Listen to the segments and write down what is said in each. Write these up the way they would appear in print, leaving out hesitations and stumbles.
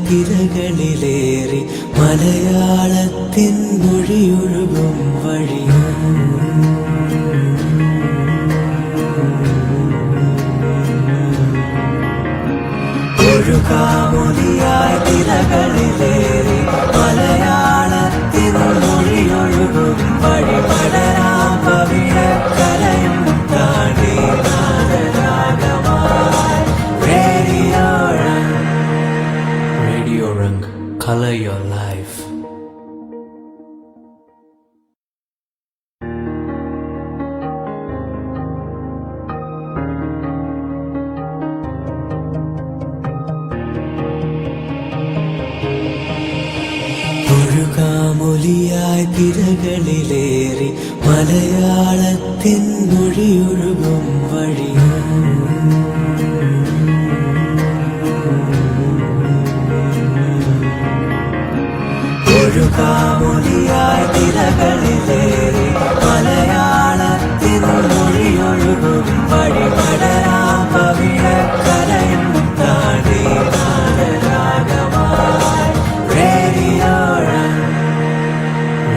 തിരകളിലേറി മലയാളത്തിൻ മൊഴിയൊഴുകും വഴിയും ഒഴുകാമൊലിയായി തിരകളിലേറി മലയാളത്തിൻ മൊഴിയൊഴുകും വഴി പടരാം പവിഴക്കരയും താണ്ടി നാദരാഗമായി Radio Rang, color your life. ഒഴുകാമൊലിയായി തിരകളിലേറി മലയാളത്തിൻ മൊഴിയൊഴുകും വഴിയും ഒഴുകാമൊലിയായി തിരകളിലേറി മലയാളത്തിൻ മൊഴിയൊഴുകും വഴി പടരാം പവിഴക്കരയും താണ്ടി നാദരാഗമായി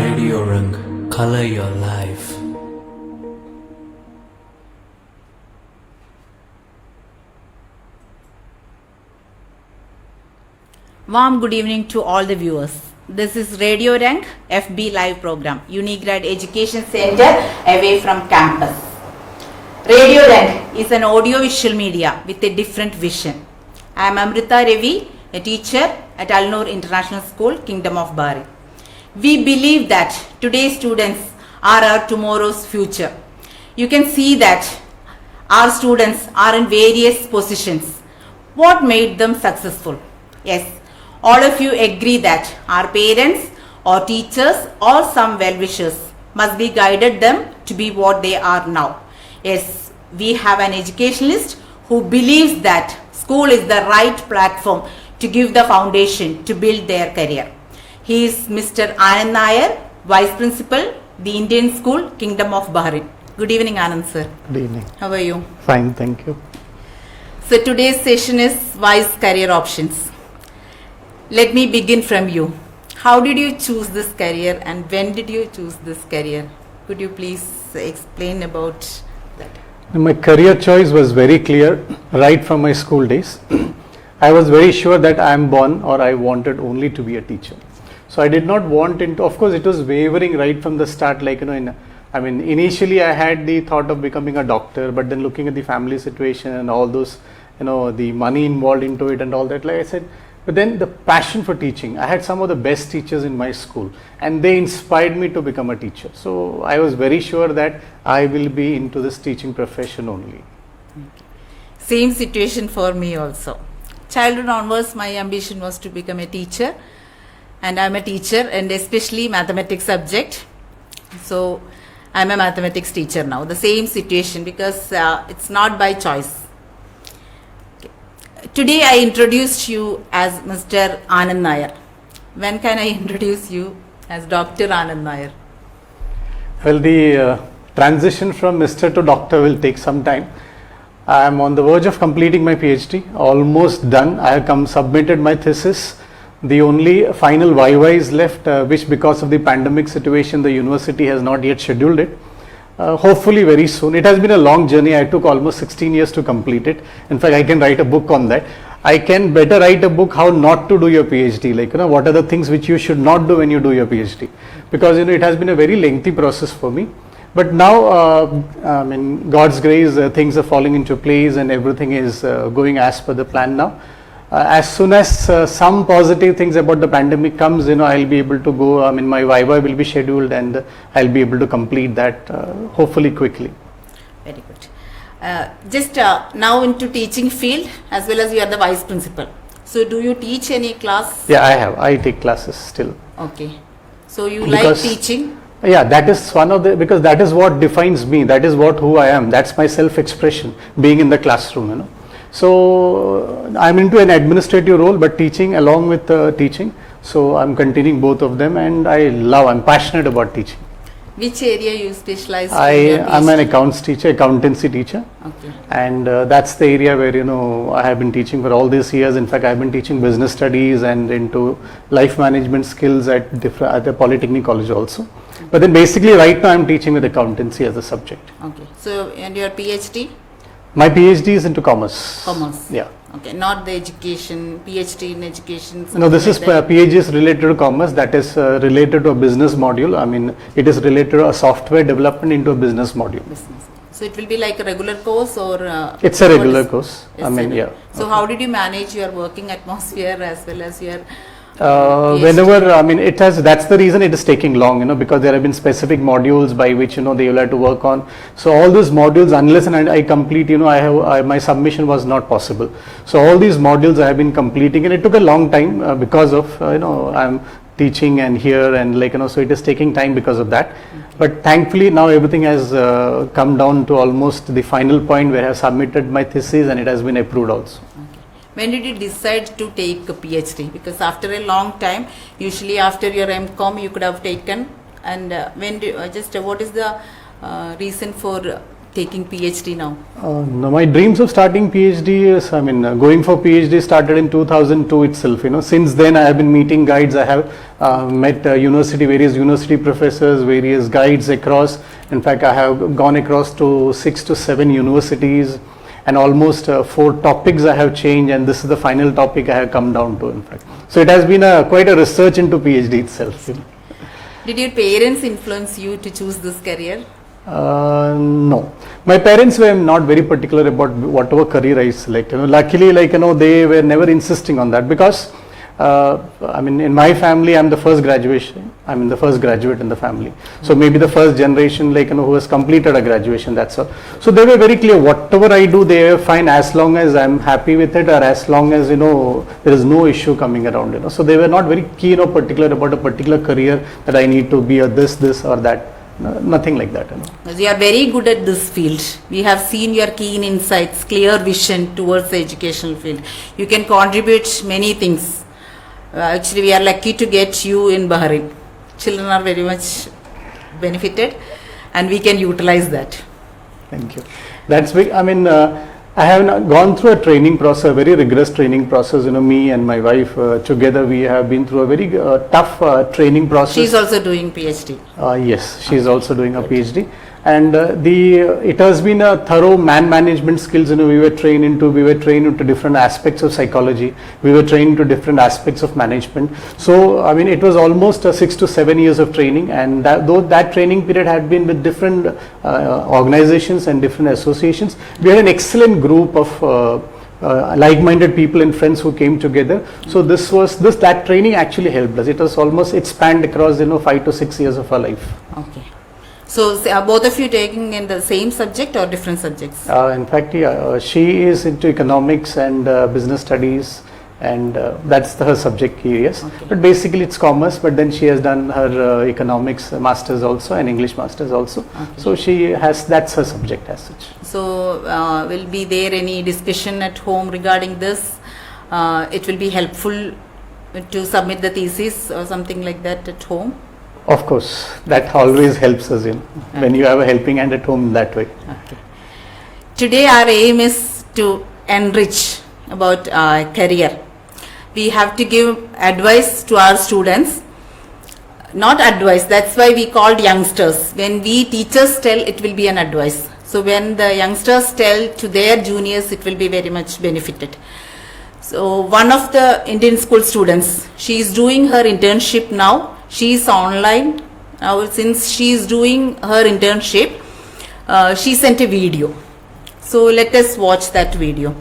Radio Rang, color your life. Warm good evening to all the viewers. This is Radio Rank FB live program, Unigrad Education Center away from campus. Radio Rank is an audio-visual media with a different vision. I am Amritha Ravi, a teacher at Al-Noor International School, Kingdom of Bahrain. We believe that today's students are our tomorrow's future. You can see that our students are in various positions. What made them successful? Yes, all of you agree that our parents or teachers or some well-wishers must be guided them to be what they are now. Yes, we have an educationalist who believes that school is the right platform to give the foundation to build their career. He is Mr. ANAND NAIR, Vice Principal, the Indian School, Kingdom of Bahrain. Good evening, Anand sir. Good evening. How are you? Fine, thank you. So today's session is Wise Career Options. Let me begin from you. How did you choose this career and when did you choose this career? Could you please explain about that? My career choice was very clear right from my school days. I was very sure that I am born or I wanted only to be a teacher. So I did not want into, of course it was wavering right from the start, like, initially I had the thought of becoming a doctor, but then looking at the family situation and all those, the money involved into it and all that, like I said, but then the passion for teaching, I had some of the best teachers in my school and they inspired me to become a teacher. So I was very sure that I will be into this teaching profession only. Same situation for me also. Childhood onwards, my ambition was to become a teacher, and I'm a teacher, and especially mathematics subject. So I'm a mathematics teacher now. The same situation, because it's not by choice. Okay. Today I introduced you as Mr. ANAND NAIR. When can I introduce you as Dr. ANAND NAIR? Well, the transition from Mr. to Doctor will take some time. I am on the verge of completing my PhD, almost done. I have submitted my thesis. The only final viva is left, which because of the pandemic situation, the university has not yet scheduled it. Hopefully very soon. It has been a long journey. I took almost 16 years to complete it. In fact, I can write a book on that. I can better write a book how not to do your PhD, like, what are the things which you should not do when you do your PhD. Because, it has been a very lengthy process for me. But now, God's grace, things are falling into place and everything is going as per the plan now. As soon as some positive things about the pandemic comes, I'll be able to go, my viva will be scheduled and I'll be able to complete that hopefully quickly. Very good. Just now into teaching field, as well as you are the Vice Principal. So do you teach any class? Yeah, I have. I take classes still. Okay. So you like teaching? Yeah, that is one of the, because that is what defines me, that is who I am, that's my self-expression, being in the classroom, So I'm into an administrative role, but teaching along with teaching, so I'm continuing both of them and I'm passionate about teaching. Which area you specialize in? I'm an accountancy teacher. Okay. And that's the area where, I have been teaching for all these years. In fact, I've been teaching business studies and into life management skills at the Polytechnic College also. But then basically right now I'm teaching with accountancy as a subject. Okay. So, and your PhD? My PhD is into commerce. Commerce. Yeah. Okay, not the education, PhD in education. No, this is PhD is related to commerce. That is related to a business module. I mean, it is related to a software development into a business module. Business. So it will be like a regular course or? It's a regular course. I mean, yeah. So how did you manage your working atmosphere as well as your? Whenever, I mean, that's the reason it is taking long, because there have been specific modules by which, they will have to work on. So all these modules, unless and I complete, my submission was not possible. So all these modules I have been completing, and it took a long time because of, I'm teaching and here and so it is taking time because of that. But thankfully now everything has come down to almost the final point where I have submitted my thesis and it has been approved also. When did you decide to take a PhD? Because after a long time, usually after your MCom you could have taken, and what is the reason for taking PhD now? No, my dreams of starting PhD is, going for PhD started in 2002 itself. Since then I have been meeting guides. I have met various university professors, various guides across. In fact, I have gone across to 6 to 7 universities. And almost 4 topics I have changed, and this is the final topic I have come down to, in fact. So it has been quite a research into PhD itself. Did your parents influence you to choose this career? No. My parents were not very particular about whatever career I select. Luckily, they were never insisting on that because, in my family, I'm the first the first graduate in the family. So maybe the first generation, who has completed a graduation, that's all. So they were very clear, whatever I do, they are fine as long as I'm happy with it, or as long as, there is no issue coming around, So they were not very keen or particular about a particular career that I need to be a this or that. No, nothing like that. Because you are very good at this field. We have seen your keen insights, clear vision towards the educational field. You can contribute many things. Actually, we are lucky to get you in Bahrain. Children are very much benefited, and we can utilize that. Thank you. That's big. I have gone through a training process, a very rigorous training process. Me and my wife together, we have been through a very tough training process. She's also doing PhD. Yes, she's also doing a PhD. And it has been a thorough management skills. We were trained into different aspects of psychology. We were trained into different aspects of management. So it was almost 6 to 7 years of training, and though that training period had been with different organizations and different associations, we had an excellent group of like-minded people and friends who came together. So that training actually helped us. It spanned across 5 to 6 years of our life. Okay. So both of you taking in the same subject or different subjects? In fact, she is into economics and business studies, and that's her subject areas. Okay. But basically it's commerce, but then she has done her economics masters also and English masters also. Okay. So that's her subject as such. So will be there any discussion at home regarding this? It will be helpful to submit the thesis or something like that at home? Of course, that always helps us when you have a helping hand at home that way. Okay. Today our aim is to enrich about career. We have to give advice to our students. Not advice, that's why we called youngsters. When we teachers tell, it will be an advice. So when the youngsters tell to their juniors, it will be very much benefited. So one of the Indian school students, she is doing her internship now. She is online. Now since she is doing her internship, she sent a video. So let us watch that video.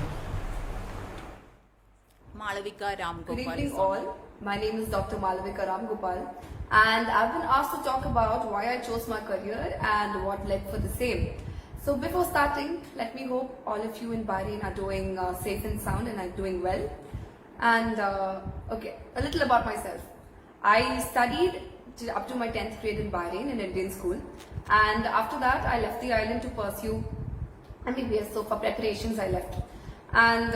Good evening all. My name is Dr. Malavika Ramgopal, and I've been asked to talk about why I chose my career and what led for the same. So before starting, let me hope all of you in Bahrain are doing safe and sound and are doing well. And okay, a little about myself. I studied up to my 10th grade in Bahrain in Indian school, and after that I left the island to pursue MBBS. So for preparations I left, and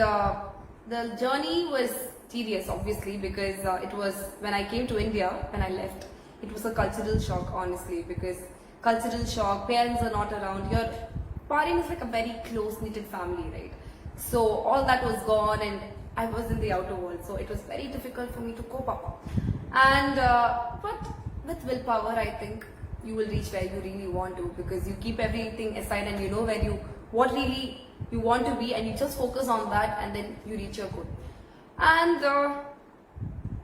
the journey was tedious obviously, because it was when I came to India, when I left, it was a cultural shock honestly, because cultural shock, parents are not around. Your parent is like a very close-knitted family, right? So all that was gone and I was in the outer world. So it was very difficult for me to cope up. And but with willpower, I think you will reach where you really want to, because you keep everything aside and you know what really you want to be, and you just focus on that, and then you reach your goal. And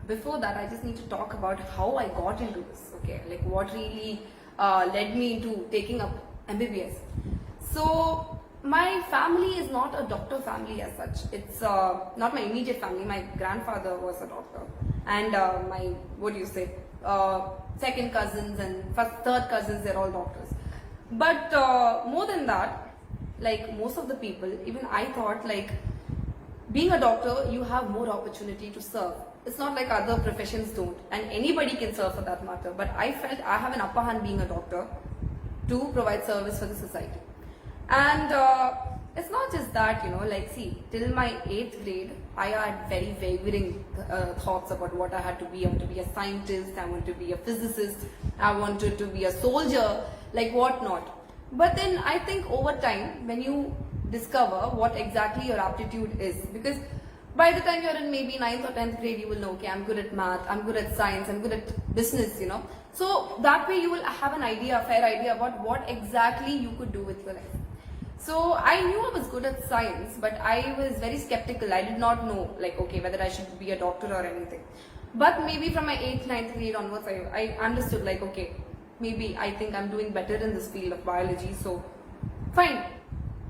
before that, I just need to talk about how I got into this. Okay, like what really led me into taking up MBBS. So my family is not a doctor family as such. It's not my immediate family. My grandfather was a doctor, and my second cousins and third cousins, they're all doctors. But more than that, like most of the people, even I thought like being a doctor, you have more opportunity to serve. It's not like other professions don't, and anybody can serve for that matter. But I felt I have an upper hand being a doctor to provide service for the society. And it's not just that, like see, till my 8th grade, I had very wavering thoughts about what I had to be. I want to be a scientist, I want to be a physicist, I wanted to be a soldier, like what not. But then I think over time, when you discover what exactly your aptitude is, because by the time you're in maybe 9th or 10th grade, you will know, okay, I'm good at math, I'm good at science, I'm good at business, So that way you will have an idea, a fair idea about what exactly you could do with your life. So I knew I was good at science, but I was very skeptical. I did not know, like, okay, whether I should be a doctor or anything. But maybe from my 8th, 9th grade onwards, I understood, like, okay, maybe I think I'm doing better in this field of biology, so fine,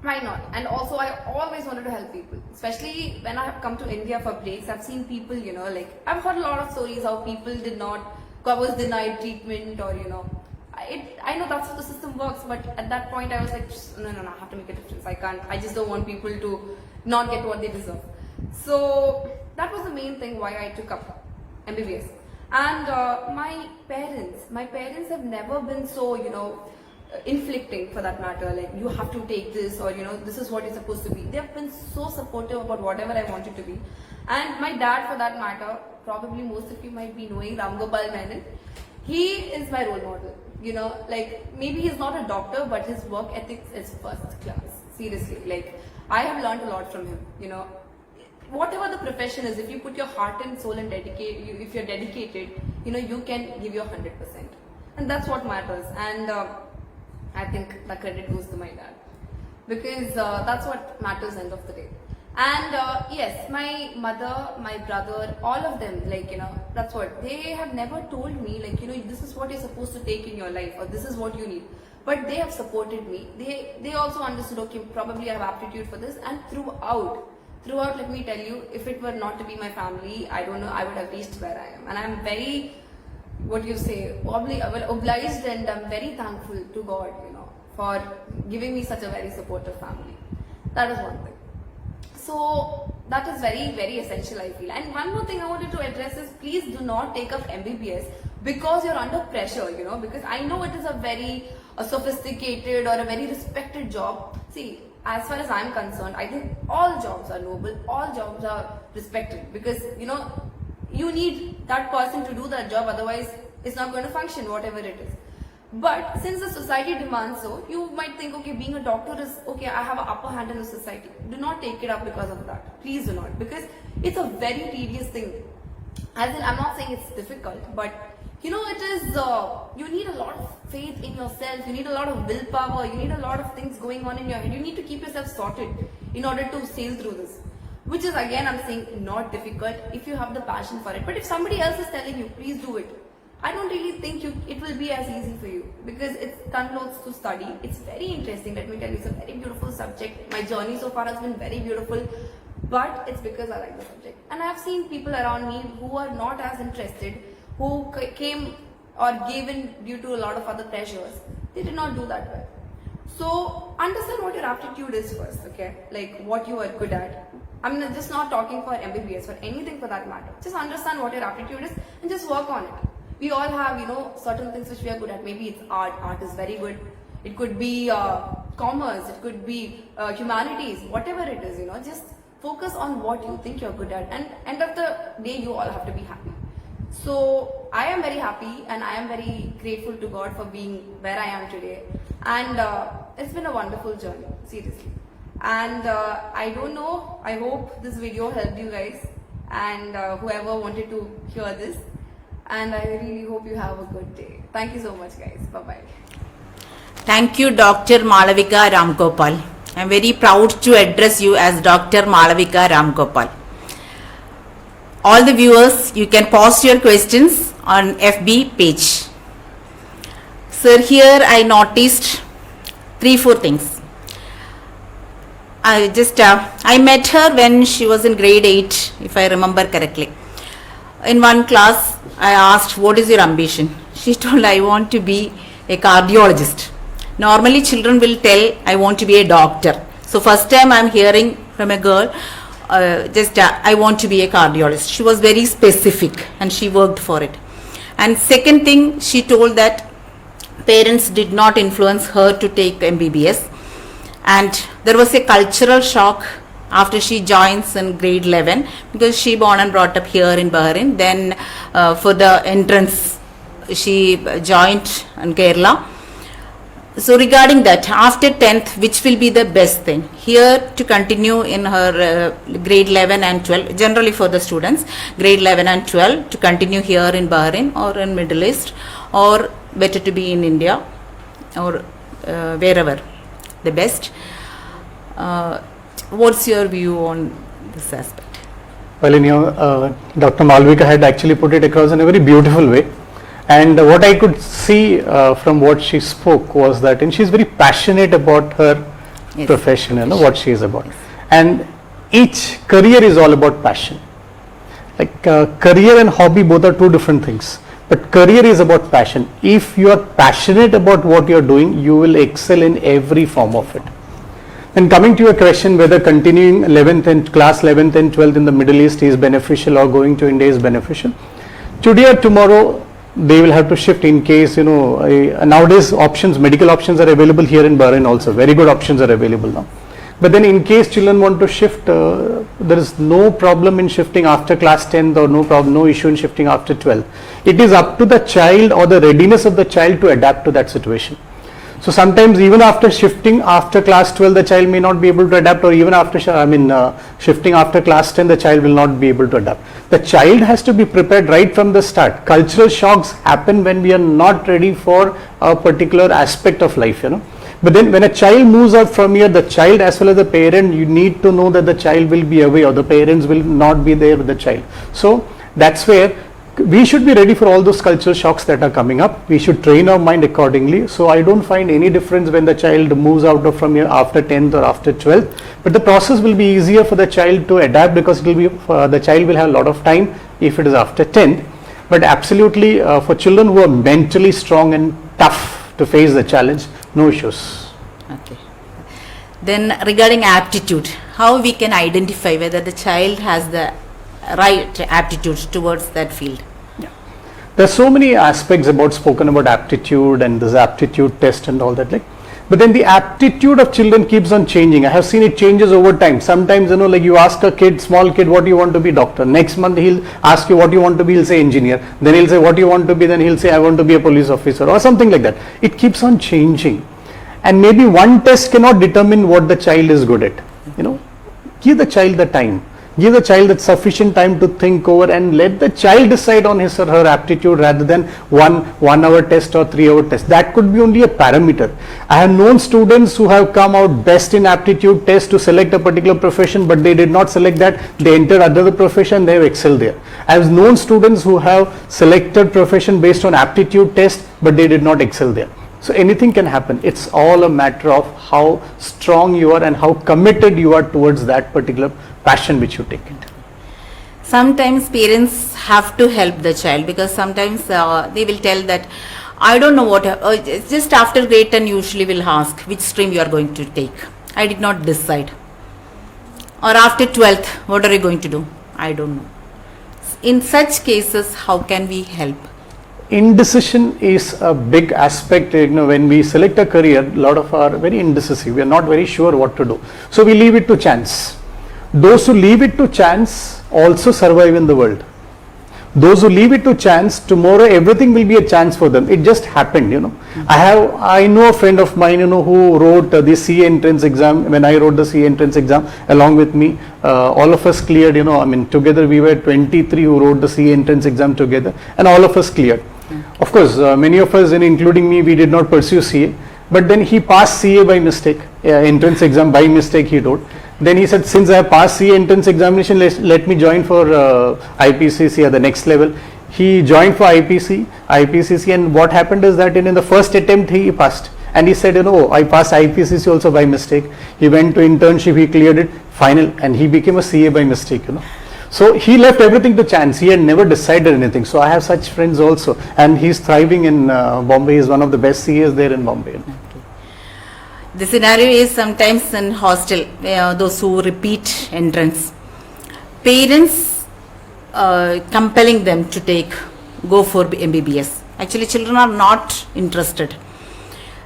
why not? And also I always wanted to help people, especially when I have come to India for breaks. I've seen people, like, I've heard a lot of stories how people was denied treatment, or, I know that's how the system works, but at that point I was like, no, I have to make a difference. I just don't want people to not get what they deserve. So that was the main thing why I took up MBBS. And my parents have never been so, inflicting for that matter, like you have to take this, or this is what you're supposed to be. They have been so supportive about whatever I wanted to be. And my dad, for that matter, probably most of you might be knowing Ram Gopal Menon. He is my role model. Like maybe he's not a doctor, but his work ethics is first class. Seriously, like I have learned a lot from him. Whatever the profession is, if you put your heart and soul and if you're dedicated, you can give your 100%, and that's what matters. And I think the credit goes to my dad, because that's what matters end of the day. And yes, my mother, my brother, all of them, like, that's what, they have never told me, like, this is what you're supposed to take in your life, or this is what you need. But they have supported me. They also understood, okay, probably I have aptitude for this. And throughout, let me tell you, if it were not to be my family, I don't know, I would have reached where I am. And I'm very, obliged, and I'm very thankful to God, for giving me such a very supportive family. That is one thing. So that is very, very essential, I feel. And one more thing I wanted to address is, please do not take up MBBS because you're under pressure, because I know it is a very sophisticated or a very respected job. See, as far as I'm concerned, I think all jobs are noble, all jobs are respected, because, you need that person to do that job, otherwise it's not going to function, whatever it is. But since the society demands so, you might think, okay, being a doctor is, okay, I have an upper hand in the society. Do not take it up because of that. Please do not, because it's a very tedious thing. As in, I'm not saying it's difficult, but it is, you need a lot of faith in yourself, you need a lot of willpower, you need a lot of things going on in your head. You need to keep yourself sorted in order to sail through this. Which is, again, I'm saying, not difficult if you have the passion for it. But if somebody else is telling you, please do it, I don't really think it will be as easy for you, because it's ton loads to study. It's very interesting, let me tell you, it's a very beautiful subject. My journey so far has been very beautiful, but it's because I like the subject. And I've seen people around me who are not as interested, who came or gave in due to a lot of other pressures. They did not do that well. So understand what your aptitude is first, okay? Like what you are good at. I'm just not talking for MBBS, for anything for that matter. Just understand what your aptitude is and just work on it. We all have, certain things which we are good at. Maybe it's art. Art is very good. It could be commerce. It could be humanities. Whatever it is, just focus on what you think you're good at. And end of the day, you all have to be happy. So I am very happy and I am very grateful to God for being where I am today. And it's been a wonderful journey, seriously. And I don't know, I hope this video helped you guys and whoever wanted to hear this. And I really hope you have a good day. Thank you so much, guys. Bye-bye. Thank you, Dr. Malavika Ramgopal. I am very proud to address you as Dr. Malavika Ramgopal. All the viewers, you can post your questions on FB page. Sir, here I noticed 3-4 things. I met her when she was in grade 8, if I remember correctly. In one class, I asked, what is your ambition? She told, I want to be a cardiologist. Normally children will tell, I want to be a doctor. So first time I am hearing from a girl, I want to be a cardiologist. She was very specific and she worked for it. And second thing, she told that parents did not influence her to take MBBS. And there was a cultural shock after she joins in grade 11 because she born and brought up here in Bahrain. Then for the entrance, she joined in Kerala. So regarding that, after 10th, which will be the best thing? Here to continue in her grade 11 and 12, generally for the students, grade 11 and 12 to continue here in Bahrain or in Middle East, or better to be in India or wherever, the best. What's your view on this aspect? Well, Dr. Malvika had actually put it across in a very beautiful way. And what I could see from what she spoke was that, and she's very passionate about her profession, what she is about. And each career is all about passion. Like career and hobby both are two different things. But career is about passion. If you are passionate about what you are doing, you will excel in every form of it. And coming to your question whether continuing 11th and class 11th and 12th in the Middle East is beneficial or going to India is beneficial. Today or tomorrow, they will have to shift in case, nowadays medical options are available here in Bahrain also. Very good options are available now. But then in case children want to shift, there is no problem in shifting after class 10th or no issue in shifting after 12th. It is up to the child or the readiness of the child to adapt to that situation. So sometimes even after shifting after class 12, the child may not be able to adapt, or even after shifting after class 10, the child will not be able to adapt. The child has to be prepared right from the start. Cultural shocks happen when we are not ready for a particular aspect of life, But then when a child moves out from here, the child as well as the parent, you need to know that the child will be away or the parents will not be there with the child. So that's where we should be ready for all those cultural shocks that are coming up. We should train our mind accordingly. So I don't find any difference when the child moves out of from here after 10th or after 12th. But the process will be easier for the child to adapt because it will be the child will have a lot of time if it is after 10th. But absolutely for children who are mentally strong and tough to face the challenge, no issues. Okay. Then regarding aptitude, how we can identify whether the child has the right aptitude towards that field? There are so many aspects spoken about aptitude and this aptitude test and all that. But then the aptitude of children keeps on changing. I have seen it changes over time. Sometimes, you ask a small kid, what do you want to be, doctor? Next month he'll ask you what do you want to be, he'll say engineer. Then he'll say what do you want to be, then he'll say I want to be a police officer or something like that. It keeps on changing. And maybe one test cannot determine what the child is good at. Give the child the time. Give the child that sufficient time to think over and let the child decide on his or her aptitude rather than one hour test or 3 hour test. That could be only a parameter. I have known students who have come out best in aptitude test to select a particular profession, but they did not select that. They entered other profession, they have excelled there. I have known students who have selected profession based on aptitude test, but they did not excel there. So anything can happen. It's all a matter of how strong you are and how committed you are towards that particular passion which you take it. Sometimes parents have to help the child because sometimes they will tell that I don't know what, just after grade 10 usually will ask which stream you are going to take. I did not decide. Or after 12th, what are you going to do? I don't know. In such cases, how can we help? Indecision is a big aspect. When we select a career, a lot of our very indecisive. We are not very sure what to do. So we leave it to chance. Those who leave it to chance also survive in the world. Those who leave it to chance, tomorrow everything will be a chance for them. It just happened, I know a friend of mine, who wrote the CA entrance exam. When I wrote the CA entrance exam along with me, all of us cleared, together we were 23 who wrote the CA entrance exam together, and all of us cleared. Of course, many of us, including me, we did not pursue CA, but then he passed CA by mistake, entrance exam by mistake he wrote. Then he said, since I have passed CA entrance examination, let me join for IPCC at the next level. He joined for IPCC, and what happened is that in the first attempt he passed. And he said, I passed IPCC also by mistake. He went to internship, he cleared it, final, and he became a CA by mistake, So he left everything to chance. He had never decided anything. So I have such friends also, and he's thriving in Bombay. He's one of the best CAs there in Bombay. The scenario is sometimes in hostel, those who repeat entrance. Parents compelling them to go for MBBS. Actually, children are not interested.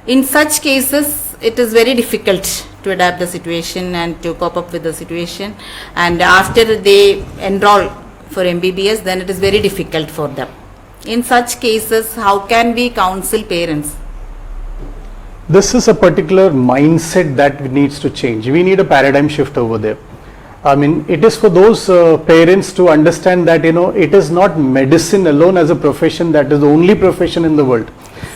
In such cases, it is very difficult to adapt the situation and to cope up with the situation. And after they enroll for MBBS, then it is very difficult for them. In such cases, how can we counsel parents? This is a particular mindset that needs to change. We need a paradigm shift over there. It is for those parents to understand that, it is not medicine alone as a profession that is the only profession in the world.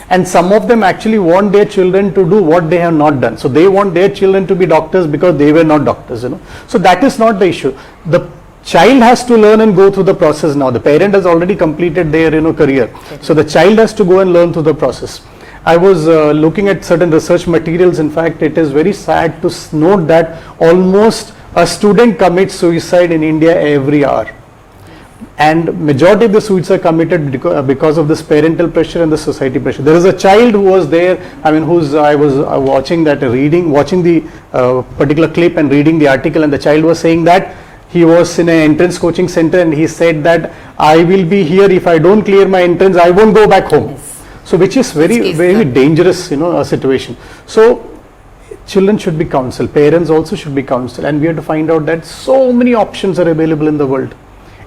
And some of them actually want their children to do what they have not done. So they want their children to be doctors because they were not doctors, So that is not the issue. The child has to learn and go through the process now. The parent has already completed their, career. So the child has to go and learn through the process. I was looking at certain research materials. In fact, it is very sad to note that almost a student commits suicide in India every hour. And majority of the suicides are committed because of this parental pressure and the society pressure. There is a child who was there, I was watching the particular clip and reading the article, and the child was saying that he was in an entrance coaching center, and he said that I will be here, if I don't clear my entrance, I won't go back home. Yes. So which is very, very dangerous, situation. So children should be counseled, parents also should be counseled, and we have to find out that so many options are available in the world.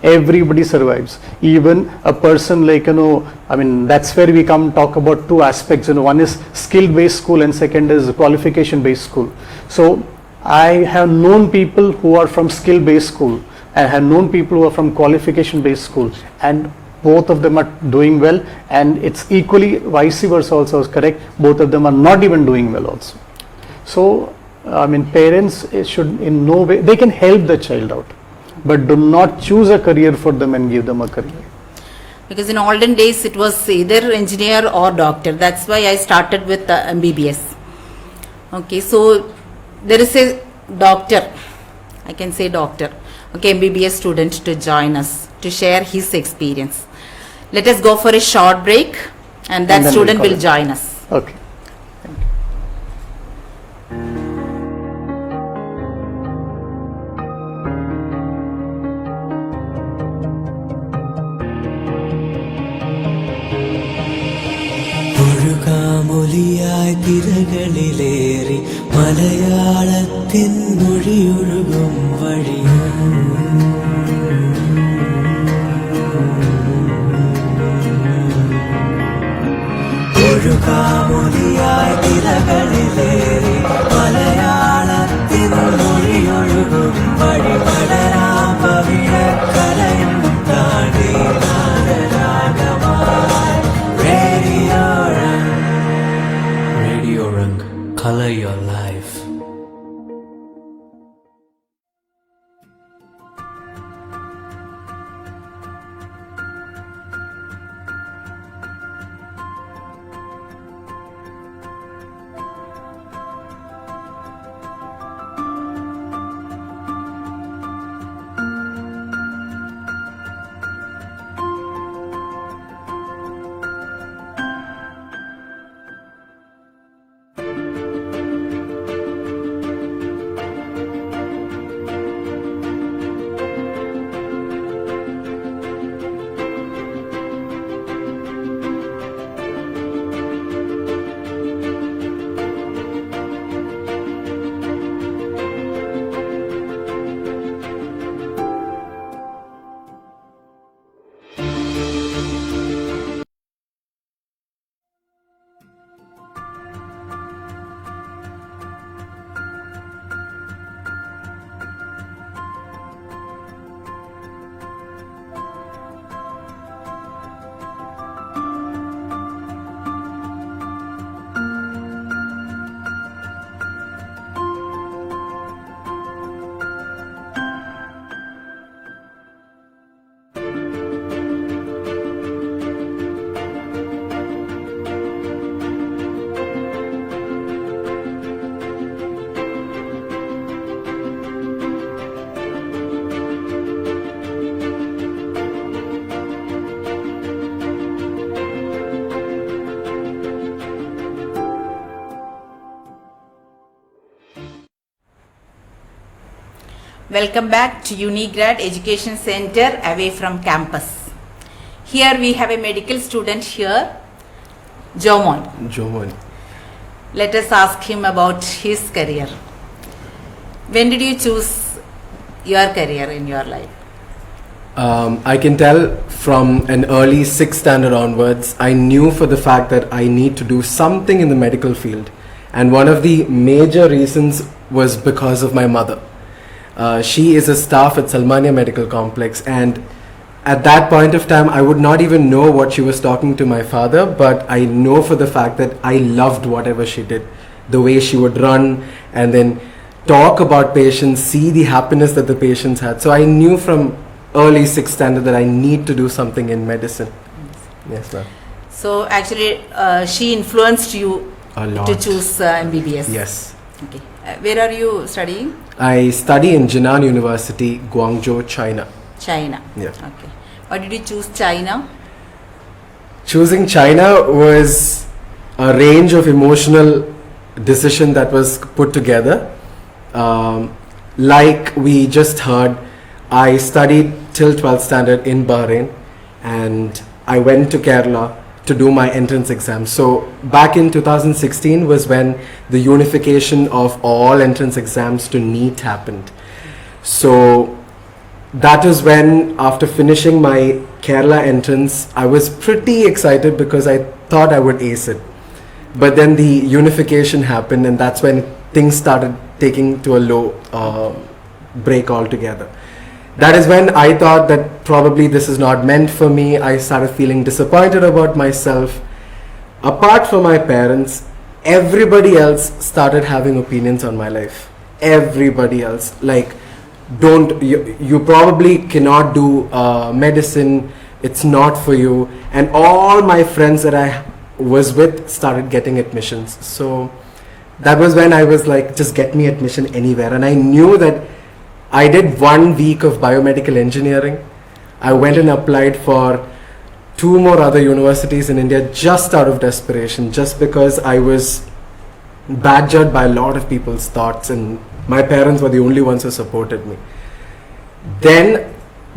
Everybody survives. Even a person like, that's where we talk about two aspects. One is skill-based school and second is qualification-based school. So I have known people who are from skill-based school. I have known people who are from qualification-based school, and both of them are doing well, and it's equally vice versa also is correct. Both of them are not even doing well also. So, parents should in no way, they can help the child out, but do not choose a career for them and give them a career. Because in olden days, it was either engineer or doctor. That's why I started with MBBS. Okay, so there is a doctor, I can say doctor, MBBS student to join us, to share his experience. Let us go for a short break, and that student will join us. Okay. ഒഴുകാമൊലിയായി തിരകളിലേറി മലയാളത്തിൻ മൊഴിയൊഴുകും വഴിയും ഒഴുകാമൊലിയായി തിരകളിലേറി മലയാളത്തിൻ മൊഴിയൊഴുകും വഴി പടരാം പവിഴക്കലയും താണ്ടി നാദരാഗമായി Radio Rang, color your life. Welcome back to UniGrad Education Center away from campus. Here we have a medical student here, Jomon. Let us ask him about his career. When did you choose your career in your life? I can tell from an early 6th standard onwards, I knew for the fact that I need to do something in the medical field. And one of the major reasons was because of my mother. She is a staff at Salmania Medical Complex, and at that point of time I would not even know what she was talking to my father, but I know for the fact that I loved whatever she did. The way she would run and then talk about patients, see the happiness that the patients had. So I knew from early 6th standard that I need to do something in medicine. Yes, ma'am. So actually she influenced you A lot. to choose MBBS? Yes. Okay. Where are you studying? I study in Jinan University, Guangzhou, China. China. Yeah. Okay. Why did you choose China? Choosing China was a range of emotional decision that was put together. Like we just heard, I studied till 12th standard in Bahrain, and I went to Kerala to do my entrance exam. So back in 2016 was when the unification of all entrance exams to NEET happened. So that is when, after finishing my Kerala entrance, I was pretty excited because I thought I would ace it. But then the unification happened, and that's when things started taking to a low break altogether. That is when I thought that probably this is not meant for me. I started feeling disappointed about myself. Apart from my parents, everybody else started having opinions on my life. Everybody else. Like, you probably cannot do medicine. It's not for you. And all my friends that I was with started getting admissions. So that was when I was like, just get me admission anywhere. And I knew that I did 1 week of biomedical engineering. I went and applied for 2 more other universities in India just out of desperation, just because I was badgered by a lot of people's thoughts, and my parents were the only ones who supported me. Then,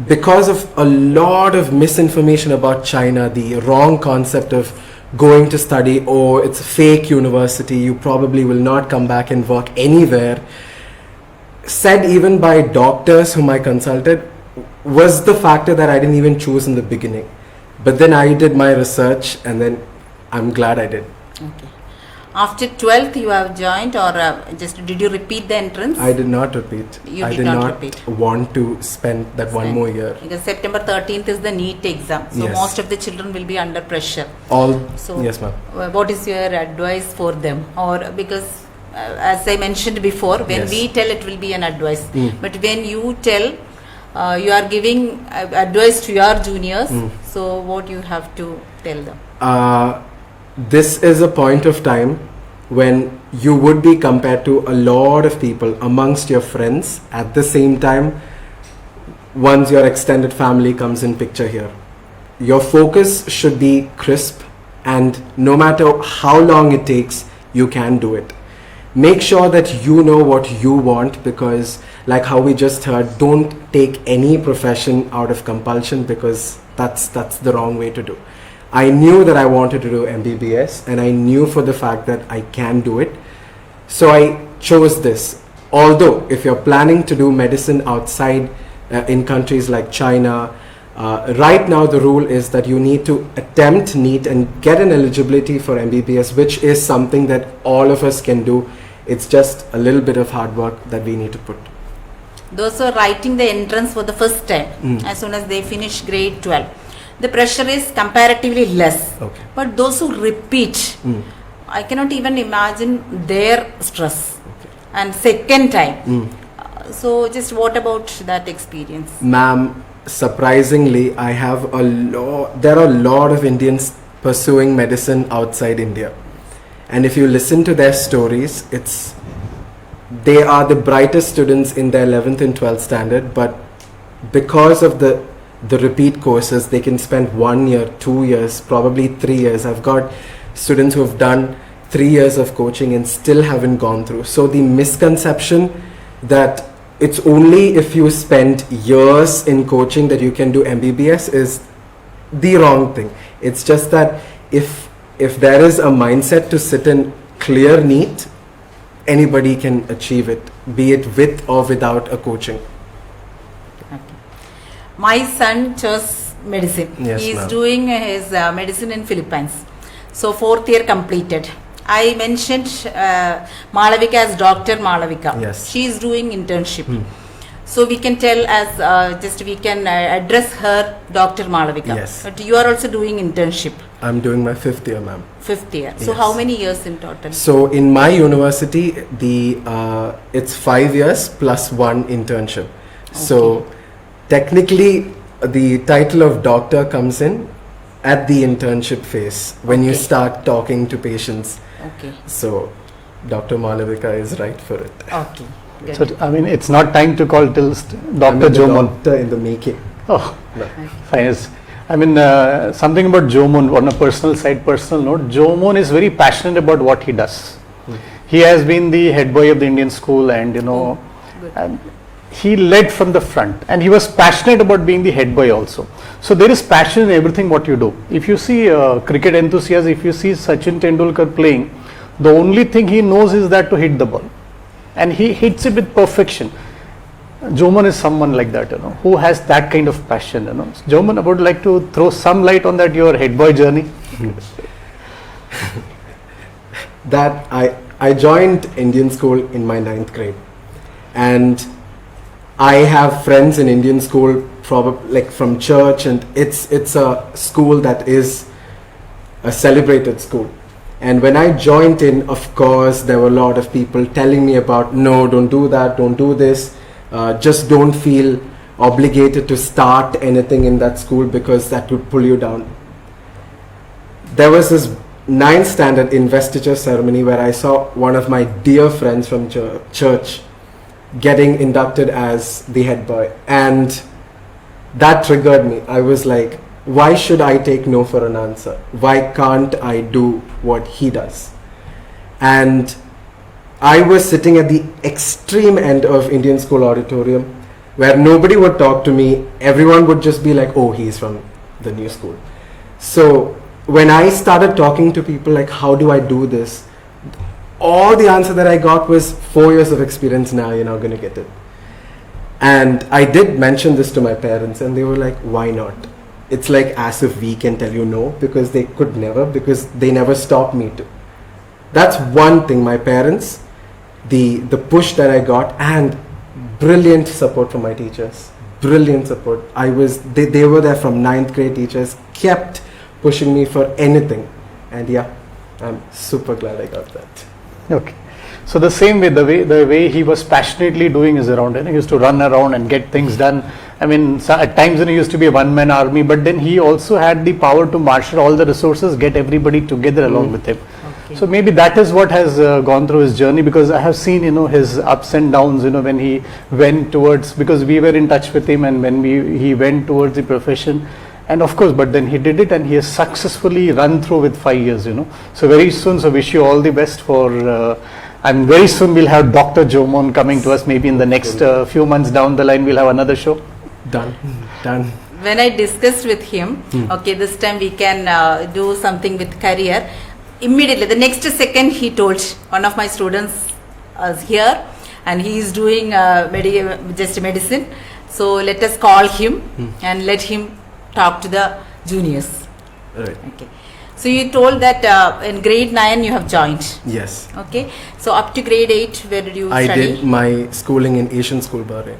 because of a lot of misinformation about China, the wrong concept of going to study, oh, it's a fake university, you probably will not come back and work anywhere, said even by doctors whom I consulted, was the factor that I didn't even choose in the beginning. But then I did my research, and then I'm glad I did. Okay. After 12th you have joined, or just did you repeat the entrance? I did not repeat. You I did did not not repeat. want to spend that one more year. Because September 13th is the NEET exam. So Yes. most of the children will be under pressure. So Yes, ma'am. what is your advice for them? Or because as I mentioned before, when Yes. we tell, it will be an advice. Mm. But when you tell, you are giving advice to your juniors. So what you have to tell them? This is a point of time when you would be compared to a lot of people amongst your friends. At the same time, once your extended family comes in picture here, your focus should be crisp, and no matter how long it takes, you can do it. Make sure that you know what you want, because like how we just heard, don't take any profession out of compulsion, because that's the wrong way to do. I knew that I wanted to do MBBS, and I knew for the fact that I can do it. So I chose this. Although if you're planning to do medicine outside in countries like China, right now the rule is that you need to attempt NEET and get an eligibility for MBBS, which is something that all of us can do. It's just a little bit of hard work that we need to put. Those who are writing the entrance for the first time, as soon as they finish grade 12, the pressure is comparatively less. Okay. But those who repeat, I cannot even imagine their stress. Okay. And second time. So just what about that experience? Ma'am, surprisingly, I have there are a lot of Indians pursuing medicine outside India. And if you listen to their stories, they are the brightest students in their 11th and 12th standard, but because of the repeat courses, they can spend 1 year, 2 years, probably 3 years. I've got students who have done 3 years of coaching and still haven't gone through. So the misconception that it's only if you spend years in coaching that you can do MBBS is the wrong thing. It's just that if there is a mindset to sit in clear NEET, anybody can achieve it, be it with or without a coaching. My son chose medicine. Yes, He is ma'am. doing his medicine in Philippines. So 4th year completed. I mentioned Malavika as Dr. Malavika. Yes. She is doing internship. So we can tell as we can address her Dr. Malavika. Yes. But you are also doing internship. I'm doing my 5th year, ma'am. 5th year. So Yes. how many years in total? So in my university, it's 5 years plus 1 internship. So technically, the title of doctor comes in at the internship phase when you Okay. start talking to patients. Okay. So Dr. Malavika is right for it. Okay. Good. So, I mean, it's not time to call till I'm Dr. the Jomon. doctor in the making. Oh, No. fine. Yes. I mean, something about Jomon on a personal note. Jomon is very passionate about what he does. He has been the head boy of the Indian school, and Good. and he led from the front, and he was passionate about being the head boy also. So there is passion in everything what you do. If you see cricket enthusiasts, if you see Sachin Tendulkar playing, the only thing he knows is that to hit the ball, and he hits it with perfection. Jomon is someone like that, who has that kind of passion, Jomon, I would like to throw some light on that, your head boy journey. That I joined Indian school in my 9th grade, and I have friends in Indian school probably like from church, and it's a school that is a celebrated school. And when I joined in, of course, there were a lot of people telling me about, no, don't do that, don't do this, just don't feel obligated to start anything in that school because that would pull you down. There was this 9th standard investiture ceremony where I saw one of my dear friends from church getting inducted as the head boy, and that triggered me. I was like, why should I take no for an answer? Why can't I do what he does? And I was sitting at the extreme end of Indian school auditorium where nobody would talk to me. Everyone would just be like, oh, he's from the new school. So when I started talking to people like, how do I do this? All the answer that I got was 4 years of experience, now you're not going to get it. And I did mention this to my parents, and they were like, why not? It's like as if we can tell you no, because they could never, because they never stopped me to. That's one thing. My parents, the push that I got, and brilliant support from my teachers. Brilliant support. They were there from 9th grade. Teachers kept pushing me for anything, and yeah, I'm super glad I got that. Okay. So the same way, the way he was passionately doing his around, he used to run around and get things done. I mean, at times he used to be a one-man army, but then he also had the power to marshal all the resources, get everybody together along with him. Okay. So maybe that is what has gone through his journey, because I have seen, his ups and downs, when he went towards, because we were in touch with him, and when he went towards the profession, and of course, but then he did it, and he has successfully run through with 5 years, So very soon, so wish you all the best for, and very soon we'll have Dr. Jomon coming to us, maybe in the next few months down the line, we'll have another show. Done. When I discussed with him, okay, this time we can do something with career. Immediately, the next second, he told one of my students is here, and he is doing just medicine. So let us call him and let him talk to the juniors. Right. Okay. So you told that in grade 9 you have joined. Yes. Okay. So up to grade 8, where did you I study? did my schooling in Asian School, Bahrain.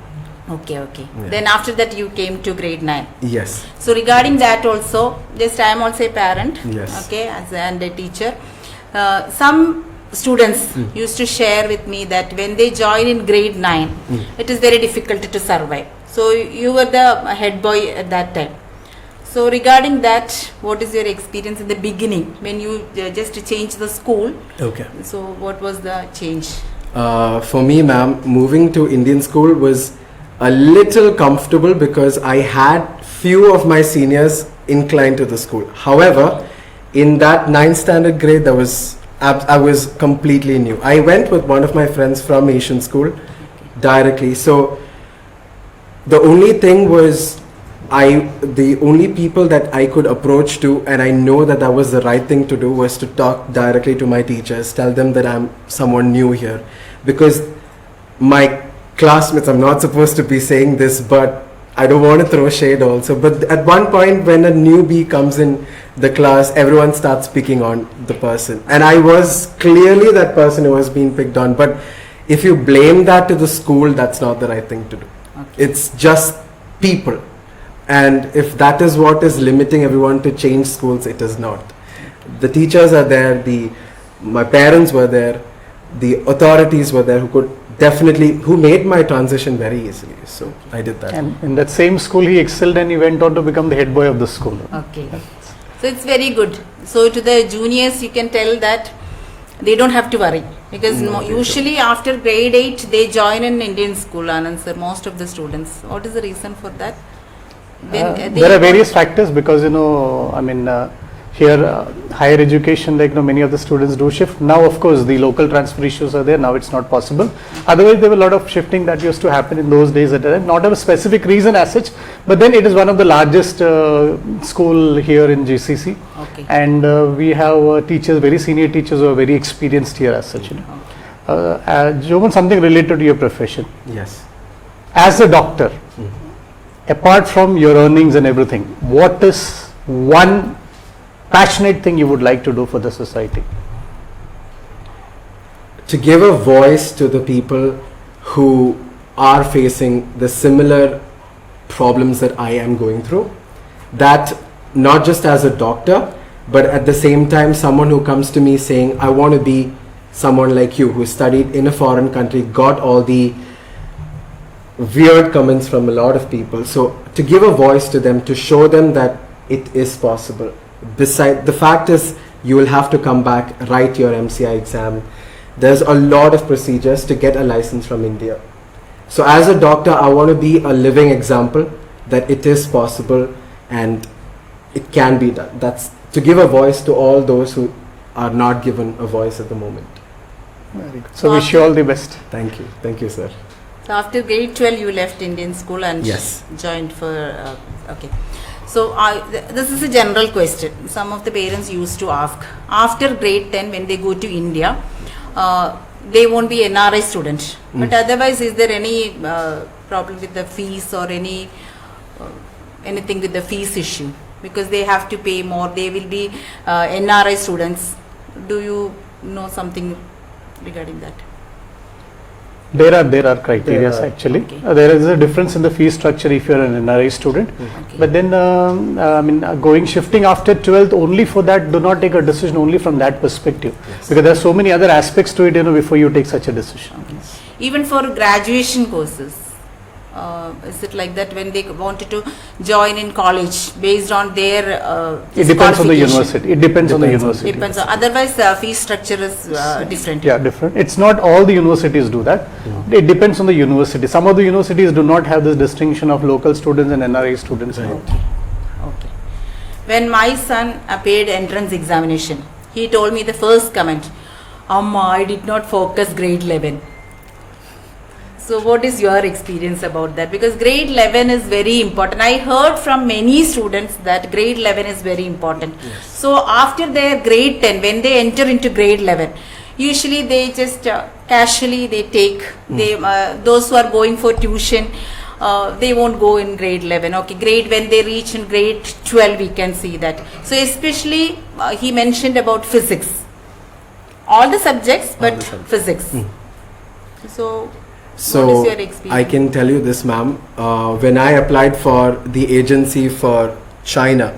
Okay, okay. Yeah. Then after that you came to grade 9. Yes. So regarding that also, just I am also a parent, Yes. okay, and a teacher. Some students used to share with me that when they join in grade 9, it is very difficult to survive. So you were the head boy at that time. So regarding that, what is your experience in the beginning when you just changed the school? Okay. So what was the change? For me, ma'am, moving to Indian school was a little comfortable because I had few of my seniors inclined to the school. However, in that 9th standard grade, I was completely new. I went with one of my friends from Asian school, directly. So the only thing was, the only people that I could approach to, and I know that that was the right thing to do, was to talk directly to my teachers, tell them that I'm someone new here. Because my classmates, I'm not supposed to be saying this, but I don't want to throw shade also. But at one point when a newbie comes in the class, everyone starts picking on the person. And I was clearly that person who was being picked on. But if you blame that to the school, that's not the right thing to do. Okay. It's just people. And if that is what is limiting everyone to change schools, it is not. The teachers are there, my parents were there, the authorities were there who made my transition very easily. So I did that. And in that same school he excelled, and he went on to become the head boy of the school. Okay. So it's very good. So to the juniors, you can tell that they don't have to worry, because usually after grade 8 they join in Indian school, Anand sir, most of the students. What is the reason for that? There are various factors, because here higher education, like many of the students do shift. Now of course the local transfer issues are there, now it's not possible. Otherwise there were a lot of shifting that used to happen in those days, not a specific reason as such, but then it is one of the largest school here in GCC. Okay. And we have teachers, very senior teachers who are very experienced here as such. Jovan, something related to your profession. Yes. As a doctor, apart from your earnings and everything, what is one passionate thing you would like to do for the society? To give a voice to the people who are facing the similar problems that I am going through. That not just as a doctor, but at the same time someone who comes to me saying, I want to be someone like you who studied in a foreign country, got all the weird comments from a lot of people. So to give a voice to them, to show them that it is possible. Beside the fact is, you will have to come back, write your MCI exam. There's a lot of procedures to get a license from India. So as a doctor, I want to be a living example that it is possible and it can be done. That's to give a voice to all those who are not given a voice at the moment. Very good. So wish you all the best. Thank you. Thank you, sir. So after grade 12 you left Indian school and Yes. joined for, okay. So this is a general question. Some of the parents used to ask, after grade 10 when they go to India, they won't be NRI student. But otherwise, is there any problem with the fees or anything with the fees issue? Because they have to pay more, they will be NRI students. Do you know something regarding that? There are criteria actually. Okay. There is a difference in the fee structure if you are an NRI student. Okay. But then shifting after 12th only for that, do not take a decision only from that perspective. Yes. Because there are so many other aspects to it, before you take such a decision. Okay. Even for graduation courses, is it like that when they wanted to join in college based on their It depends on the qualification? university. It depends on the university. Depends on, otherwise fee structure is different. Yeah, different. It's not all the universities do that. It depends on the university. Some of the universities do not have this distinction of local students and NRI students. Okay. Okay. When my son appeared entrance examination, he told me the first comment, Amma, I did not focus grade 11. So what is your experience about that? Because grade 11 is very important. I heard from many students that grade 11 is very important. Yes. So after their grade 10, when they enter into grade 11, usually they just casually they take, those who are going for tuition, they won't go in grade 11. Okay, when they reach in grade 12, we can see that. So especially he mentioned about physics. All the subjects, but physics. So, what is your experience? I can tell you this, ma'am. When I applied for the agency for China,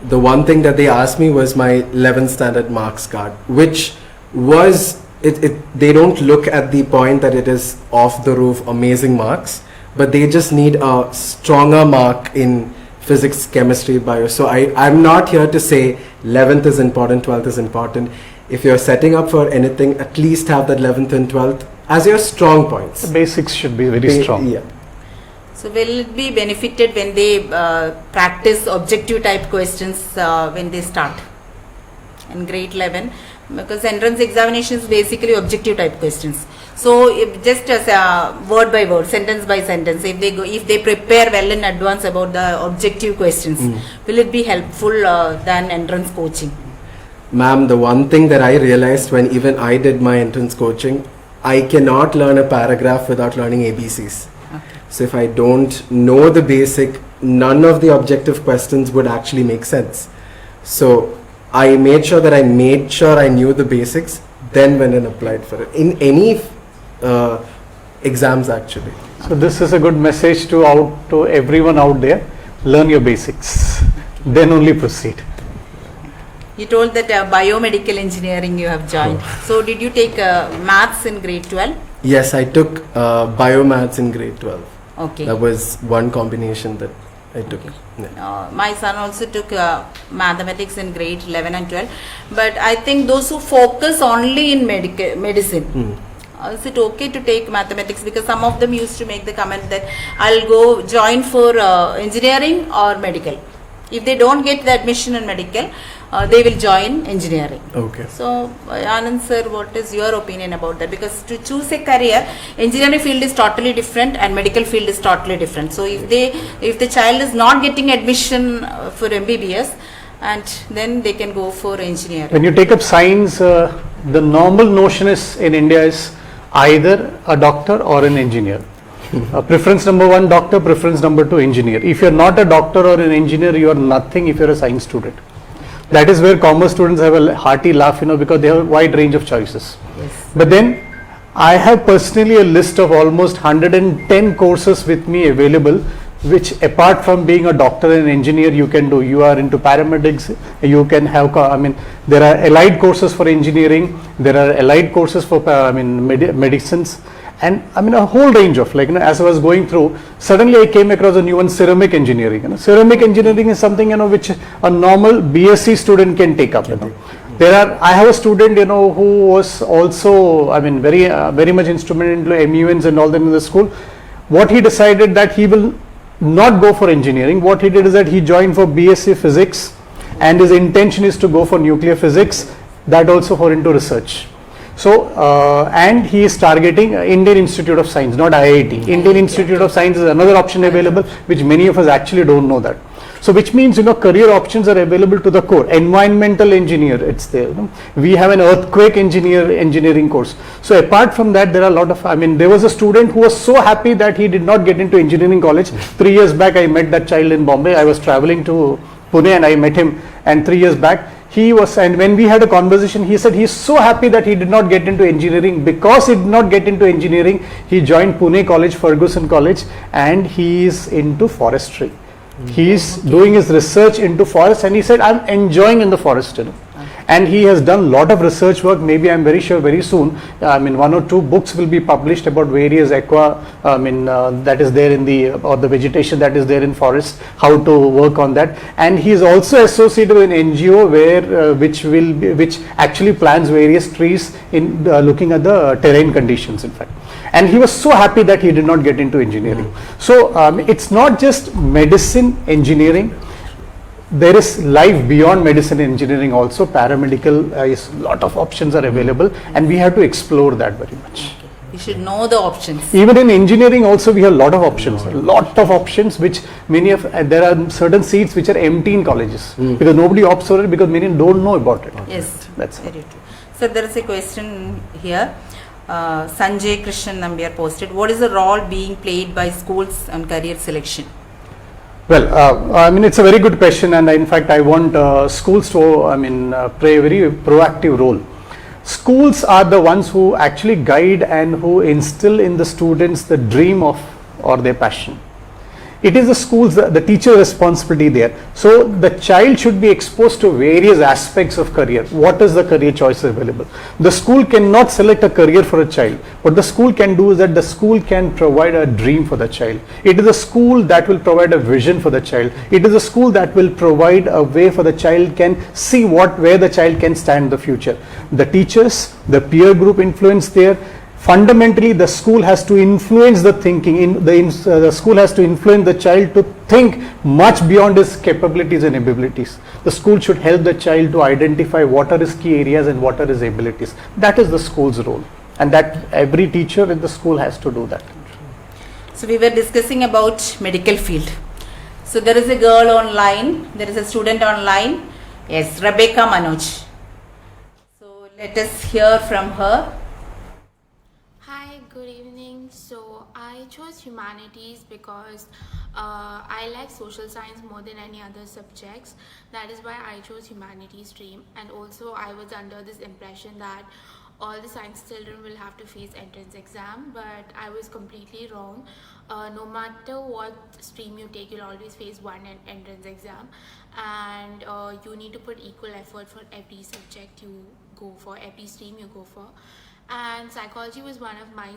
the one thing that they asked me was my 11th standard marks card, which was, they don't look at the point that it is off the roof amazing marks, but they just need a stronger mark in physics, chemistry, bio. So I'm not here to say 11th is important, 12th is important. If you're setting up for anything, at least have that 11th and 12th as your strong points. The basics should be very strong. Yeah. So will it be benefited when they practice objective type questions when they start in grade 11? Because entrance examination is basically objective type questions. So just as word by word, sentence by sentence, if they prepare well in advance about the objective questions, will it be helpful than entrance coaching? Ma'am, the one thing that I realized when even I did my entrance coaching, I cannot learn a paragraph without learning ABCs. Okay. So if I don't know the basic, none of the objective questions would actually make sense. So I made sure that I knew the basics, then went and applied for it. In any exams actually. So this is a good message to everyone out there. Learn your basics, then only proceed. You told that biomedical engineering you have joined. So did you take maths in grade 12? Yes, I took biomaths in grade 12. Okay. That was one combination that I took. Okay. Yeah. My son also took mathematics in grade 11 and 12. But I think those who focus only in medicine, is it okay to take mathematics? Because some of them used to make the comment that I'll go join for engineering or medical. If they don't get the admission in medical, they will join engineering. Okay. So, Anand sir, what is your opinion about that? Because to choose a career, engineering field is totally different and medical field is totally different. So, if the child is not getting admission for MBBS, and then they can go for engineering. When you take up science, the normal notion is in India is either a doctor or an engineer. Preference number 1 doctor, preference number 2 engineer. If you're not a doctor or an engineer, you are nothing if you're a science student. That is where commerce students have a hearty laugh, because they have a wide range of choices. Yes. But then I have personally a list of almost 110 courses with me available, which apart from being a doctor and engineer you can do. You are into paramedics, you can have, there are allied courses for engineering, there are allied courses for medicines, and a whole range of, as I was going through, suddenly I came across a new one, ceramic engineering. Ceramic engineering is something, which a normal BSc student can take up. I have a student, who was also, very much instrumental into MUNs and all that in the school. What he decided that he will not go for engineering. What he did is that he joined for BSc physics, and his intention is to go for nuclear physics, that also for into research. So, and he is targeting Indian Institute of Science, not IIT. Indian Institute of Science is another option available, which many of us actually don't know that. So, which means, career options are available to the core. Environmental engineer, it's there. We have an earthquake engineering course. So, apart from that, there are a lot of, there was a student who was so happy that he did not get into engineering college. 3 years back, I met that child in Bombay. I was traveling to Pune and I met him, and 3 years back, and when we had a conversation, he said he's so happy that he did not get into engineering. Because he did not get into engineering, he joined Pune College, Ferguson College, and he is into forestry. He is doing his research into forest, and he said, I'm enjoying in the forest. And he has done a lot of research work. Maybe I'm very sure very soon, 1 or 2 books will be published about various that is there in the vegetation that is there in forest, how to work on that. And he is also associated with an NGO which actually plants various trees in looking at the terrain conditions, in fact. And he was so happy that he did not get into engineering. So it's not just medicine, engineering. There is life beyond medicine and engineering also. Paramedical, lot of options are available, and we have to explore that very much. You should know the options. Even in engineering also we have a lot of options, which there are certain seats which are empty in colleges because nobody opts for it, because many don't know about it. Yes, that's very true. So there is a question here. Sanjay Krishnan Nambiar posted, what is the role being played by schools on career selection? Well, it's a very good question, and in fact I want schools to play a very proactive role. Schools are the ones who actually guide and who instill in the students the dream of or their passion. It is the school's, the teacher's responsibility there. So the child should be exposed to various aspects of career. What is the career choice available? The school cannot select a career for a child. What the school can do is that the school can provide a dream for the child. It is a school that will provide a vision for the child. It is a school that will provide a way for the child can see where the child can stand in the future. The teachers, the peer group influence there. Fundamentally, the school has to influence the thinking. The school has to influence the child to think much beyond his capabilities and abilities. The school should help the child to identify what are his key areas and what are his abilities. That is the school's role. and that every teacher in the school has to do that. So we were discussing about medical field. So there is a girl online, there is a student online. Yes, Rebecca Manoj. So let us hear from her. Hi, good evening. So I chose humanities because I like social science more than any other subjects. That is why I chose humanities stream, and also I was under this impression that all the science children will have to face entrance exam, but I was completely wrong. No matter what stream you take, you'll always face one entrance exam, and you need to put equal effort for every subject you go for, every stream you go for. And psychology was one of my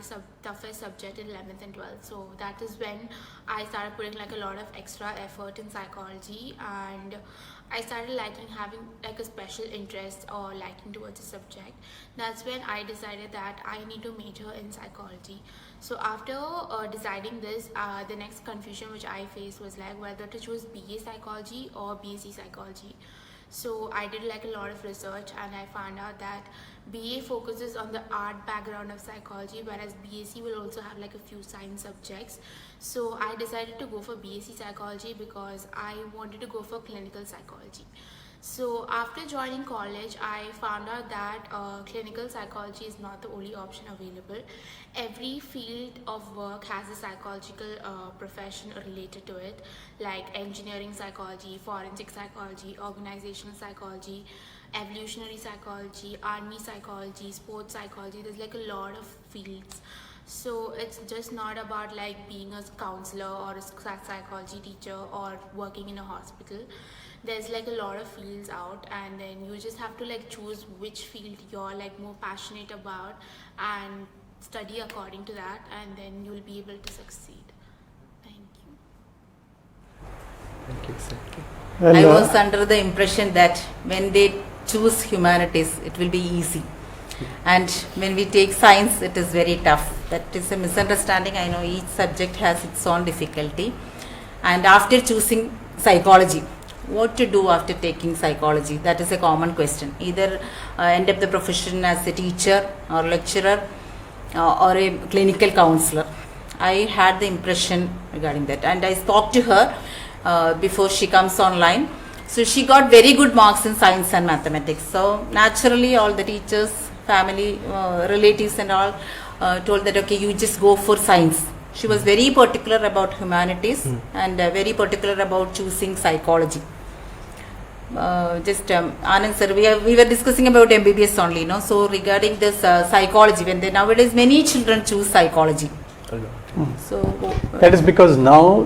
toughest subject in 11th and 12th, so that is when I started putting like a lot of extra effort in psychology, and I started liking, having like a special interest or liking towards a subject. That's when I decided that I need to major in psychology. So after deciding this, the next confusion which I faced was like whether to choose BA psychology or BSc psychology. So I did like a lot of research, and I found out that BA focuses on the art background of psychology, whereas BSc will also have like a few science subjects. So I decided to go for BSc psychology because I wanted to go for clinical psychology. So after joining college, I found out that clinical psychology is not the only option available. Every field of work has a psychological profession related to it, like engineering psychology, forensic psychology, organizational psychology, evolutionary psychology, army psychology, sports psychology. There's like a lot of fields. So it's just not about like being a counselor or a psychology teacher or working in a hospital. There's like a lot of fields out, and then you just have to like choose which field you're like more passionate about and study according to that, and then you'll be able to succeed. Thank you. Thank you, sir. Well, I was under the impression that when they choose humanities, it will be easy. And when we take science, it is very tough. That is a misunderstanding. I know each subject has its own difficulty. And after choosing psychology, what to do after taking psychology? That is a common question. Either end up the profession as a teacher or lecturer or a clinical counselor. I had the impression regarding that, and I spoke to her before she comes online. So she got very good marks in science and mathematics. So naturally all the teachers, family, relatives and all told that okay, you just go for science. She was very particular about humanities and very particular about choosing psychology. Anand sir, we were discussing about MBBS only, no? So regarding this psychology, when nowadays many children choose psychology. So that is because now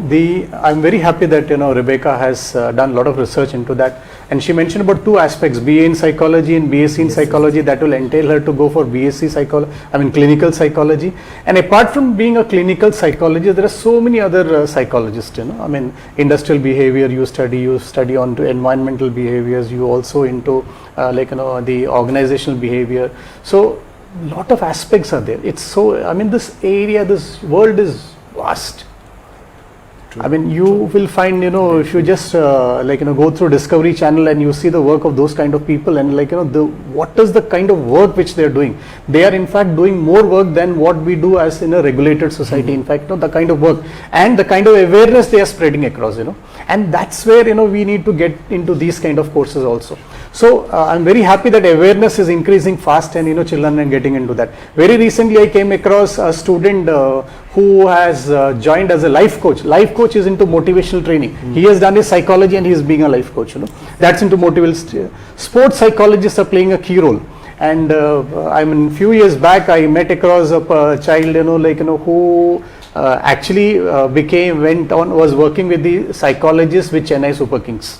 I'm very happy that Rebecca has done a lot of research into that, and she mentioned about two aspects: BA in psychology and BSc in psychology. That will entail her to go for BSc psychology, clinical psychology. And apart from being a clinical psychologist, there are so many other psychologists. Industrial behavior you study on to environmental behaviors. You also into the organizational behavior. So lot of aspects are there. It's so, this world is vast. True. You will find, if you just go through Discovery Channel and you see the work of those kind of people, and what is the kind of work which they are doing. They are in fact doing more work than what we do as in a regulated society. In fact, the kind of work and the kind of awareness they are spreading across, and that's where we need to get into these kind of courses also. So I'm very happy that awareness is increasing fast, and children are getting into that. Very recently I came across a student who has joined as a life coach. Life coach is into motivational training. He has done his psychology and he is being a life coach. That's into motivational. Sports psychologists are playing a key role. And few years back I met across a child who actually was working with the psychologist with Chennai Super Kings.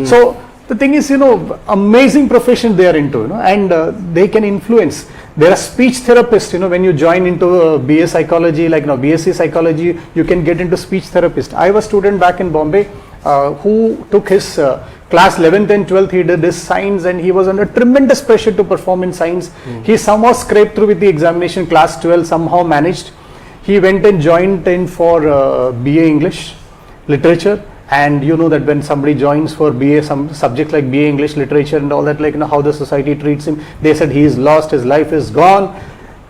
So the thing is, amazing profession they are into, and they can influence. There are speech therapists, when you join into BA psychology, BSc psychology, you can get into speech therapist. I have a student back in Bombay who took his class 11th and 12th, he did his science, and he was under tremendous pressure to perform in science. He somehow scraped through with the examination, class 12, somehow managed. He went and joined in for BA English, literature. And that when somebody joins for BA, some subject like BA English literature and all that, how the society treats him, they said he is lost, his life is gone.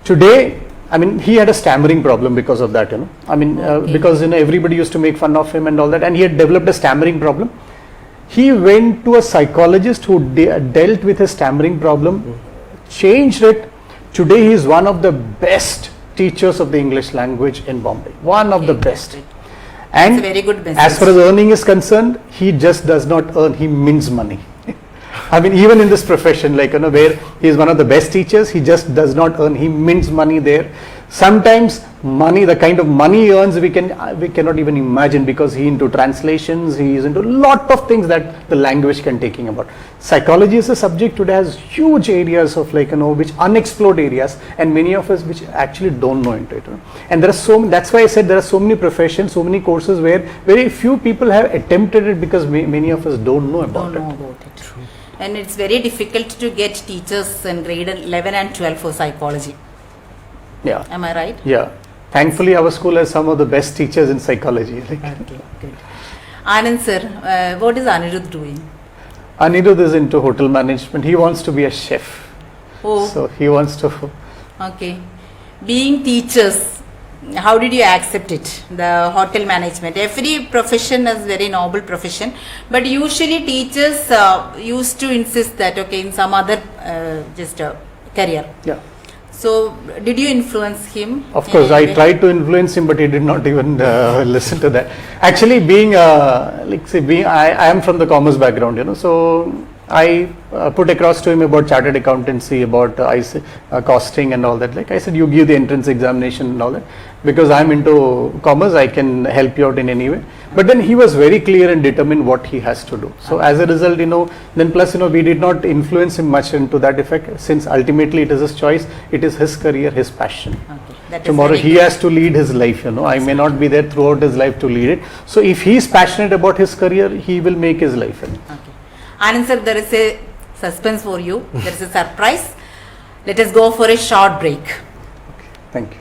Today, I mean, he had a stammering problem because of that, I mean, because, everybody used to make fun of him and all that, and he had developed a stammering problem. He went to a psychologist who dealt with his stammering problem, changed it. Today, he is one of the best teachers of the English language in Bombay. One of the best. And It's a very good message. as far as earning is concerned, he just does not earn, he mints money. I mean, even in this profession, like, where he is one of the best teachers, he just does not earn, he mints money there. Sometimes money, the kind of money he earns, we cannot even imagine, because he into translations, he is into a lot of things that the language can take him about. Psychology is a subject today, has huge areas of, like, which unexplored areas, and many of us which actually don't know into it. And there are that's why I said there are so many professions, so many courses where very few people have attempted it, because many of us don't know about it. True. And it's very difficult to get teachers in grade 11 and 12 for psychology. Yeah. Am I right? Yeah. Thankfully, our school has some of the best teachers in psychology. Okay, good. Anand sir, what is Anirudh doing? Anirudh is into hotel management. He wants to be a chef. Oh, So he wants to. okay. Being teachers, how did you accept it? The hotel management. Every profession is very noble profession, but usually teachers used to insist that, okay, in some other career. Yeah. So, did you influence him? Of in course, any I way? tried to influence him, but he did not even listen to that. Actually, I am from the commerce background, so I put across to him about chartered accountancy, about costing and all that. Like I said, you give the entrance examination and all that. Because I'm into commerce, I can help you out in any way. But then he was very clear and determined what he has to do. So as a result, then plus, we did not influence him much into that effect, since ultimately it is his choice, it is his career, his passion. Okay. That is Tomorrow very he good. has to lead his life, I may not be there throughout his life to lead it. So if he is passionate about his career, he will make his life. Okay. Anand sir, there is a suspense for you. There is a surprise. Let us go for a short break. Thank you.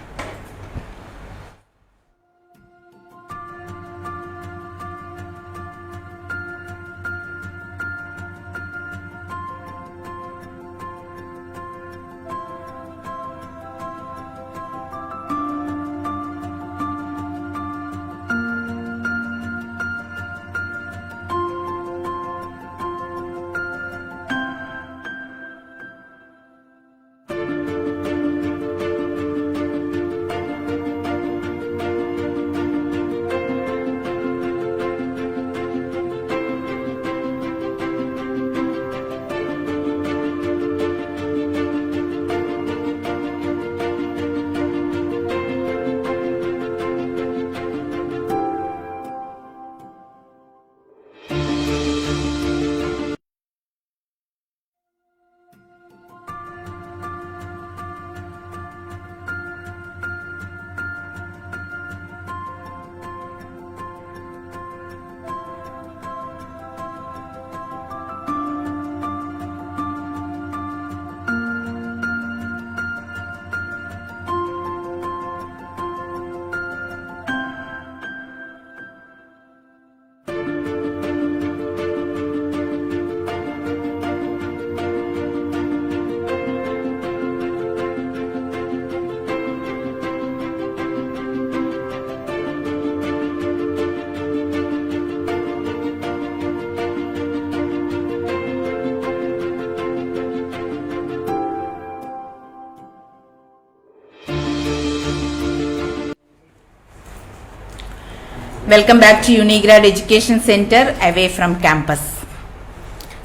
Welcome back to Unigrad Education Center, away from campus.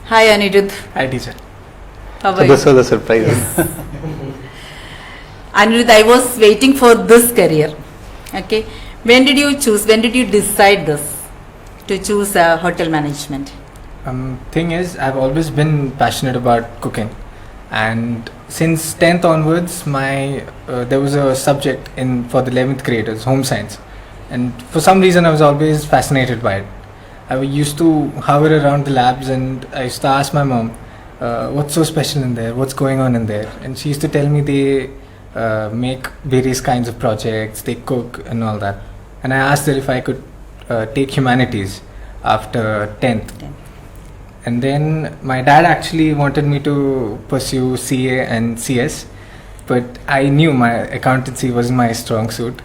Hi Anirudh. Hi, teacher. How So are this you? was a surprise. Anirudh, I was waiting for this career. Okay. When did you choose? When did you decide this? To choose hotel management? Thing is, I've always been passionate about cooking, and since 10th onwards, there was a subject for the 11th graders, home science, and for some reason I was always fascinated by it. I used to hover around the labs, and I used to ask my mom, what's so special in there, what's going on in there, and she used to tell me they make various kinds of projects, they cook and all that. And I asked her if I could take humanities after 10th. And then my dad actually wanted me to pursue CA and CS, but I knew my accountancy was my strong suit.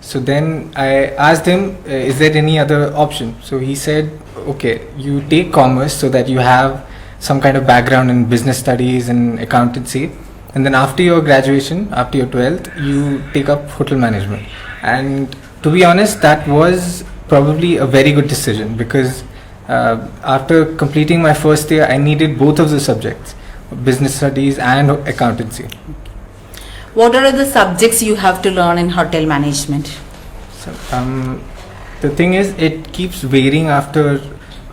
So then I asked him, is there any other option? So he said, okay, you take commerce so that you have some kind of background in business studies and accountancy, and then after your graduation, after your 12th, you take up hotel management. And to be honest, that was probably a very good decision, because after completing my first year, I needed both of the subjects, business studies and accountancy. What are the subjects you have to learn in hotel management? So, the thing is, it keeps varying after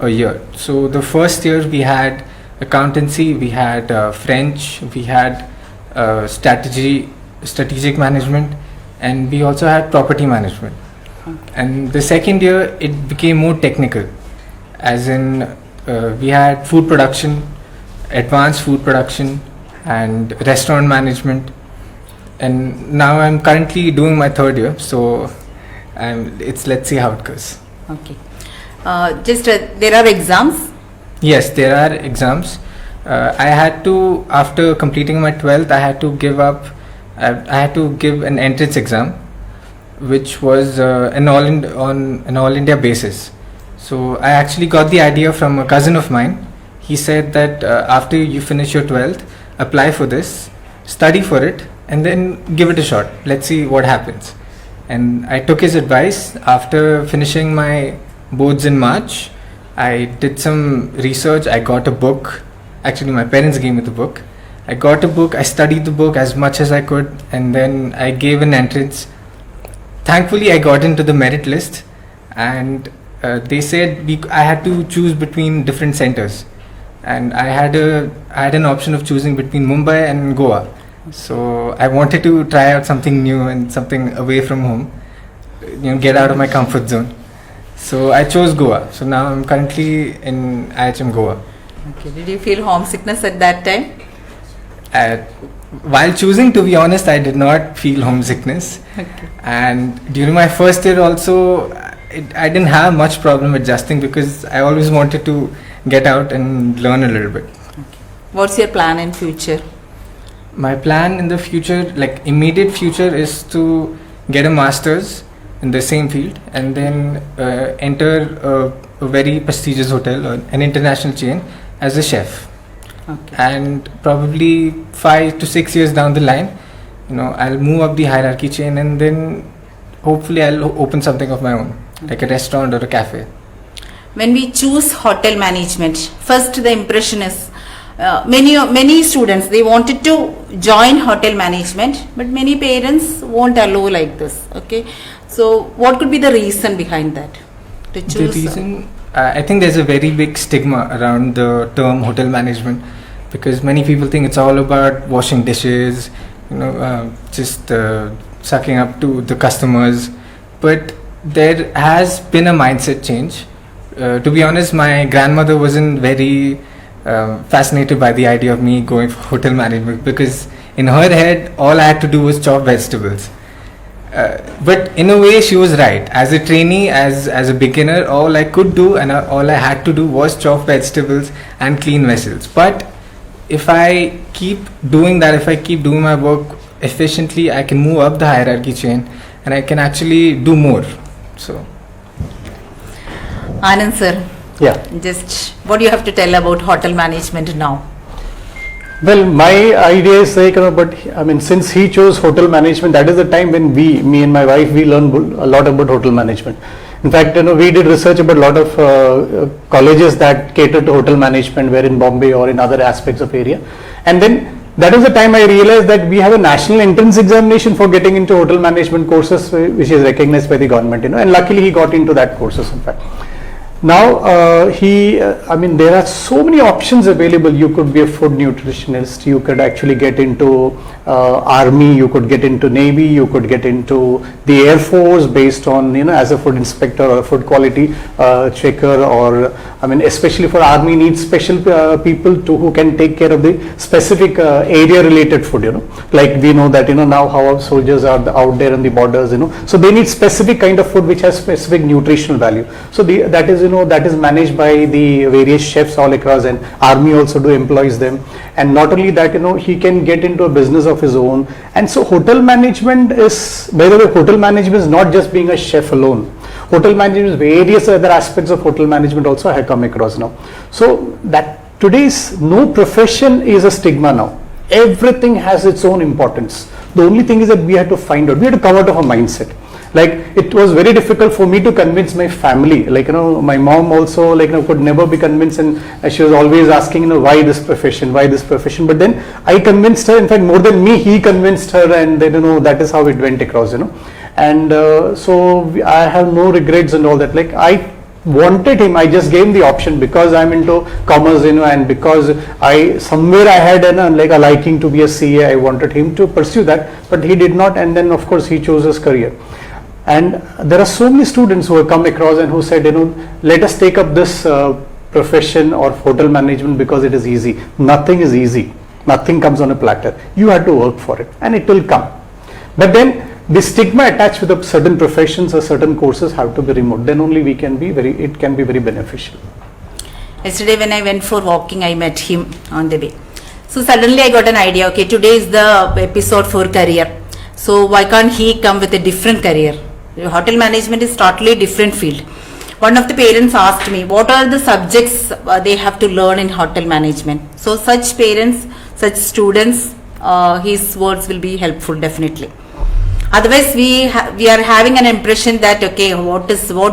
a year. So the first year we had accountancy, we had French, we had strategic management, and we also had property management. And the second year it became more technical, as in we had food production, advanced food production, and restaurant management. And now I'm currently doing my third year, so let's see how it goes. Okay. There are exams? Yes, there are exams. I had to, after completing my 12th, I had to give an entrance exam, which was on an all India basis. So I actually got the idea from a cousin of mine. He said that after you finish your 12th, apply for this, study for it, and then give it a shot. Let's see what happens. And I took his advice. After finishing my boards in March, I did some research. I got a book. Actually, my parents gave me the book. I got a book. I studied the book as much as I could, and then I gave an entrance. Thankfully, I got into the merit list, and they said I had to choose between different centers, and I had an option of choosing between Mumbai and Goa. So I wanted to try out something new and something away from home, get out of my comfort zone. So I chose Goa. So now I'm currently in IHM Goa. Okay. Did you feel homesickness at that time? While choosing, to be honest, I did not feel homesickness. Okay. And during my first year also, I didn't have much problem adjusting, because I always wanted to get out and learn a little bit. Okay. What's your plan in future? My plan in the future, like immediate future, is to get a master's in the same field, and then enter a very prestigious hotel or an international chain as a chef. Okay. And probably 5 to 6 years down the line, I'll move up the hierarchy chain, and then hopefully I'll open something of my own, like a restaurant or a cafe. When we choose hotel management, first the impression is many students, they wanted to join hotel management, but many parents won't allow like this. Okay, so what could be the reason behind that to choose? The reason, I think there's a very big stigma around the term hotel management, because many people think it's all about washing dishes, just sucking up to the customers. But there has been a mindset change. To be honest, my grandmother wasn't very fascinated by the idea of me going for hotel management, because in her head all I had to do was chop vegetables. But in a way she was right. As a trainee, as a beginner, all I could do and all I had to do was chop vegetables and clean vessels. But if I keep doing that, if I keep doing my work efficiently, I can move up the hierarchy chain and I can actually do more. So Anand sir, Yeah. just what do you have to tell about hotel management now? Well, my idea is like, but I mean, since he chose hotel management, that is the time when me and my wife, we learned a lot about hotel management. In fact, we did research about a lot of colleges that cater to hotel management, where in Bombay or in other aspects of area. And then that is the time I realized that we have a national entrance examination for getting into hotel management courses, which is recognized by the government, and luckily he got into that courses, in fact. Now there are so many options available. You could be a food nutritionist, you could actually get into army, you could get into navy, you could get into the air force based on as a food inspector or a food quality checker, or I mean, especially for army needs special people who can take care of the specific area related food, like we know that, now how our soldiers are out there on the borders, so they need specific kind of food which has specific nutritional value. So that is managed by the various chefs all across, and army also do employs them. And not only that, he can get into a business of his own. And so hotel management is, by the way, hotel management is not just being a chef alone. Hotel management, various other aspects of hotel management also I have come across now. So that today's no profession is a stigma now. Everything has its own importance. The only thing is that we have to find out, we have to come out of a mindset. Like, it was very difficult for me to convince my family, like, my mom also, like, could never be convinced, and she was always asking, why this profession, but then I convinced her. In fact, more than me, he convinced her, and then, that is how it went across, and so I have no regrets and all that. Like, I wanted him, I just gave him the option because I'm into commerce, and because somewhere I had like a liking to be a CA. I wanted him to pursue that, but he did not, and then of course he chose his career. And there are so many students who have come across and who said, let us take up this profession or hotel management because it is easy. Nothing is easy. Nothing comes on a platter. You have to work for it, and it will come. But then the stigma attached with certain professions or certain courses have to be removed. Then only it can be very beneficial. Yesterday when I went for walking, I met him on the way. So suddenly I got an idea, okay, today is the episode for career. So why can't he come with a different career? Hotel management is totally different field. One of the parents asked me, what are the subjects they have to learn in hotel management? So such parents, such students, his words will be helpful definitely. Otherwise, we are having an impression that, okay, what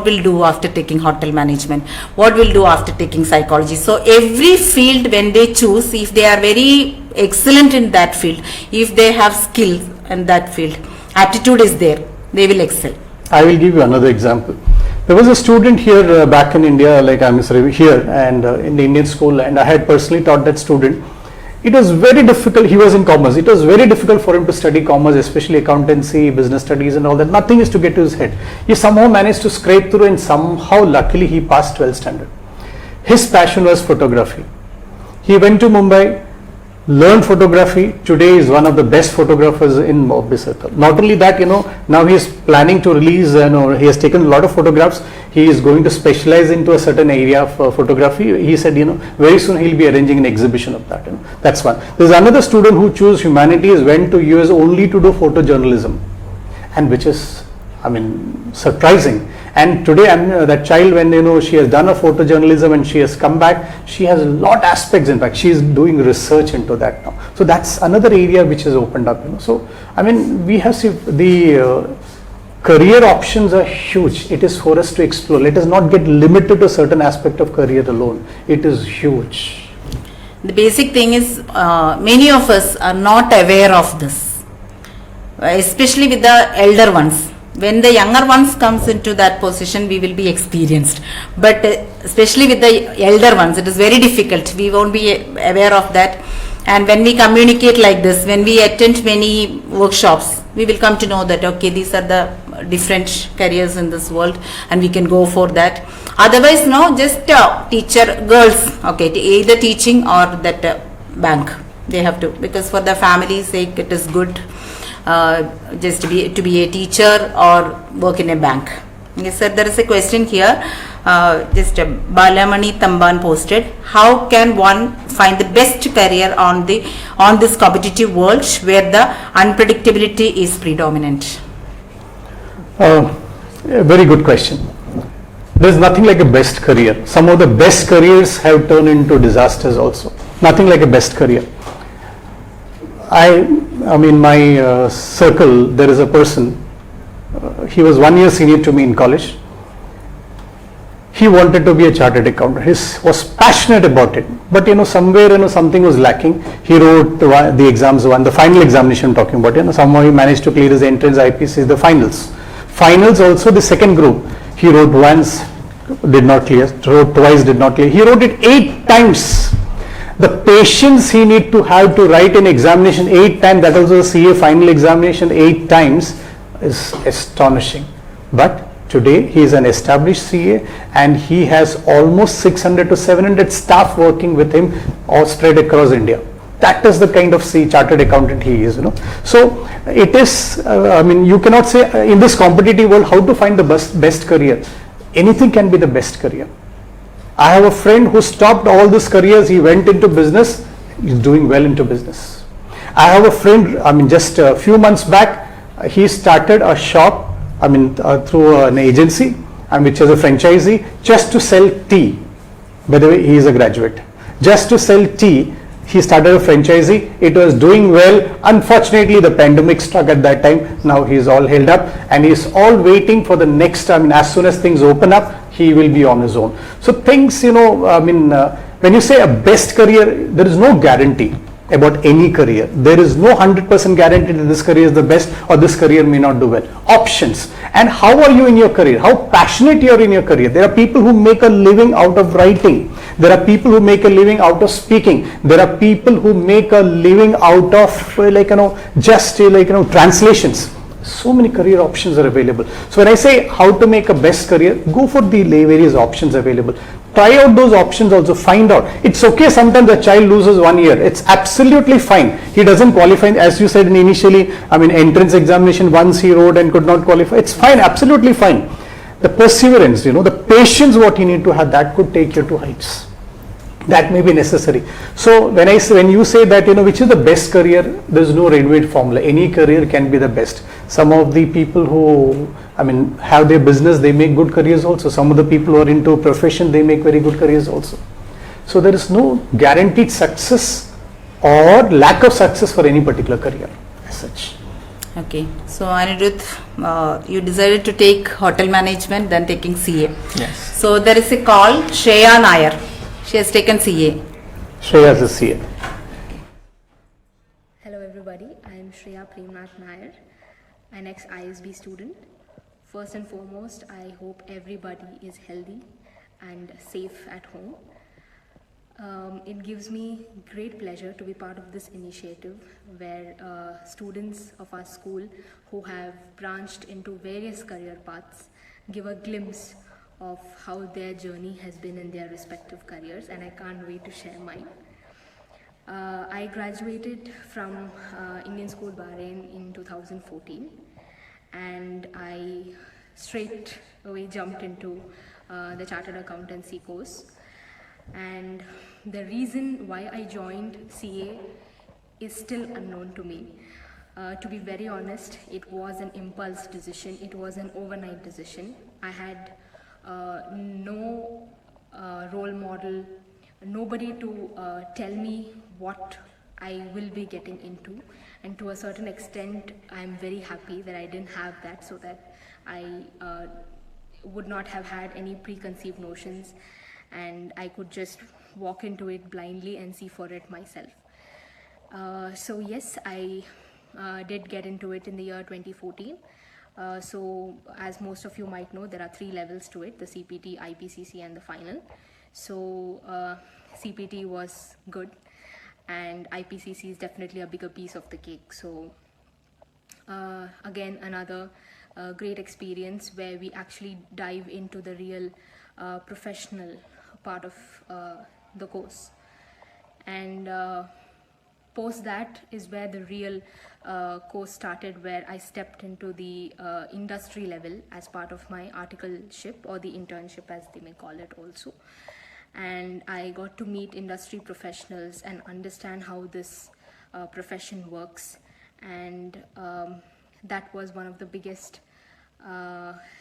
will do after taking hotel management? What will do after taking psychology? So every field, when they choose, if they are very excellent in that field, if they have skills in that field, aptitude is there, they will excel. I will give you another example. There was a student here back in India, like I'm Ravi here, and in the Indian school, and I had personally taught that student. It was very difficult. He was in commerce. It was very difficult for him to study commerce, especially accountancy, business studies and all that. Nothing is to get to his head. He somehow managed to scrape through, and somehow luckily he passed 12th standard. His passion was photography. He went to Mumbai, learned photography. Today is one of the best photographers in Mumbai circle. Not only that, now he is planning to release, he has taken a lot of photographs. He is going to specialize into a certain area of photography. He said, very soon he'll be arranging an exhibition of that. That's one. There's another student who chose humanities, went to US only to do photojournalism, and which is, surprising. And today, that child, when she has done a photojournalism and she has come back, she has a lot aspects. In fact, she is doing research into that now. So that's another area which has opened up. So we have seen the career options are huge. It is for us to explore. Let us not get limited to a certain aspect of career alone. It is huge. The basic thing is, many of us are not aware of this, especially with the elder ones. When the younger ones comes into that position, we will be experienced. But especially with the elder ones, it is very difficult. We won't be aware of that. And when we communicate like this, when we attend many workshops, we will come to know that, okay, these are the different careers in this world, and we can go for that. Otherwise, no, just teacher, girls, okay, either teaching or that bank. They have to, because for the family's sake, it is good. Just to be a teacher or work in a bank. Yes, sir. There is a question here. Just Balamani Tamban posted. How can one find the best career on this competitive world where the unpredictability is predominant? A very good question. There is nothing like a best career. Some of the best careers have turned into disasters also. Nothing like a best career. My circle, there is a person, he was 1 year senior to me in college. He wanted to be a chartered accountant. He was passionate about it. But somewhere something was lacking. He wrote the exams, the final examination I'm talking about. Somehow he managed to clear his entrance, IPC, the finals. Finals also, the second group. He wrote once, did not clear. Wrote twice, did not clear. He wrote it 8 times. The patience he need to have to write an examination 8 times, that also a CA final examination 8 times, is astonishing. But Today he is an established CA and he has almost 600 to 700 staff working with him all spread across India. That is the kind of chartered accountant he is, So it is, you cannot say in this competitive world how to find the best career. Anything can be the best career. I have a friend who stopped all these careers, he went into business, he's doing well into business. I have a friend, just a few months back, he started a shop, through an agency, which is a franchisee, just to sell tea. By the way, he is a graduate. Just to sell tea, he started a franchisee. It was doing well. Unfortunately, the pandemic struck at that time. Now he is all held up and he is all waiting for the next, as soon as things open up, he will be on his own. So things, when you say a best career, there is no guarantee about any career. There is no 100% guarantee that this career is the best or this career may not do well. Options. And how are you in your career? How passionate you are in your career? There are people who make a living out of writing. There are people who make a living out of speaking. There are people who make a living out of translations. So many career options are available. So when I say how to make a best career, go for the various options available. Try out those options also, find out. It's okay sometimes a child loses 1 year. It's absolutely fine. He doesn't qualify, as you said initially, entrance examination once he wrote and could not qualify. It's fine, absolutely fine. The perseverance, the patience what you need to have, that could take you to heights. That may be necessary. So when you say that, which is the best career, there is no ready-made formula. Any career can be the best. Some of the people who have their business, they make good careers also. Some of the people who are into a profession, they make very good careers also. So there is no guaranteed success or lack of success for any particular career as such. Okay, so Anirudh, you decided to take hotel management, then taking CA. Yes. So there is a call, Shreya Nair. She has taken CA. Shreya is a CA. Hello everybody, I am Shreya Premnath Nair, an ex-ISB student. First and foremost, I hope everybody is healthy and safe at home. It gives me great pleasure to be part of this initiative where students of our school who have branched into various career paths give a glimpse of how their journey has been in their respective careers, and I can't wait to share mine. I graduated from Indian School Bahrain in 2014 and I straight away jumped into the Chartered Accountancy course. And the reason why I joined CA is still unknown to me. To be very honest, it was an impulse decision, it was an overnight decision. I had no role model, nobody to tell me what I will be getting into, and to a certain extent I am very happy that I didn't have that, so that I would not have had any preconceived notions and I could just walk into it blindly and see for it myself. So yes, I did get into it in the year 2014. So as most of you might know, there are 3 levels to it: the CPT, IPCC and the final. So CPT was good and IPCC is definitely a bigger piece of the cake. So again, another great experience where we actually dive into the real professional part of the course. And post that is where the real course started, where I stepped into the industry level as part of my articleship, or the internship as they may call it also. And I got to meet industry professionals and understand how this profession works, and that was one of the biggest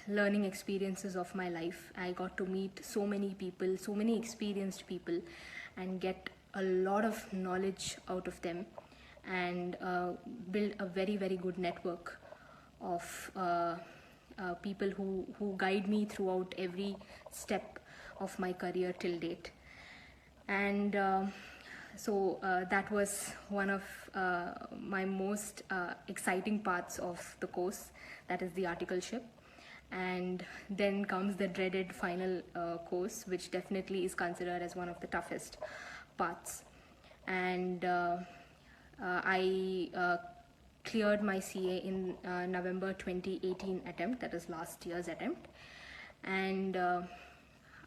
learning experiences of my life. I got to meet so many people, so many experienced people, and get a lot of knowledge out of them, and build a very, very good network of people who guide me throughout every step of my career till date. And so that was one of my most exciting parts of the course, that is the articleship. And then comes the dreaded final course, which definitely is considered as one of the toughest parts. And I cleared my CA in November 2018 attempt, that is last year's attempt, and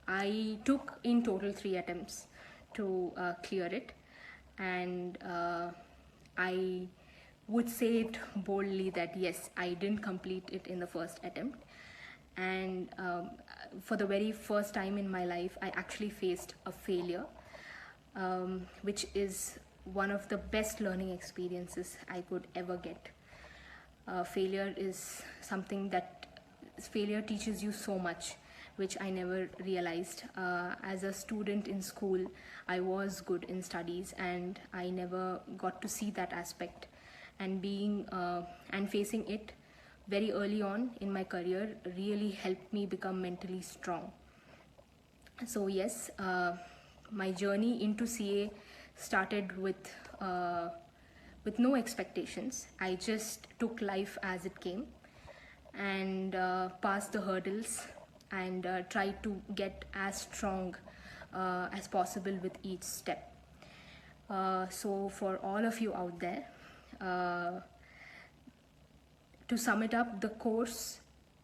I took in total 3 attempts to clear it, and I would say it boldly that yes, I didn't complete it in the first attempt, and for the very first time in my life I actually faced a failure, which is one of the best learning experiences I could ever get. Failure is something that failure teaches you so much, which I never realized. As a student in school, I was good in studies and I never got to see that aspect, and facing it very early on in my career really helped me become mentally strong. So yes, my journey into CA started with no expectations. I just took life as it came and passed the hurdles and tried to get as strong as possible with each step. So for all of you out there, to sum it up, the course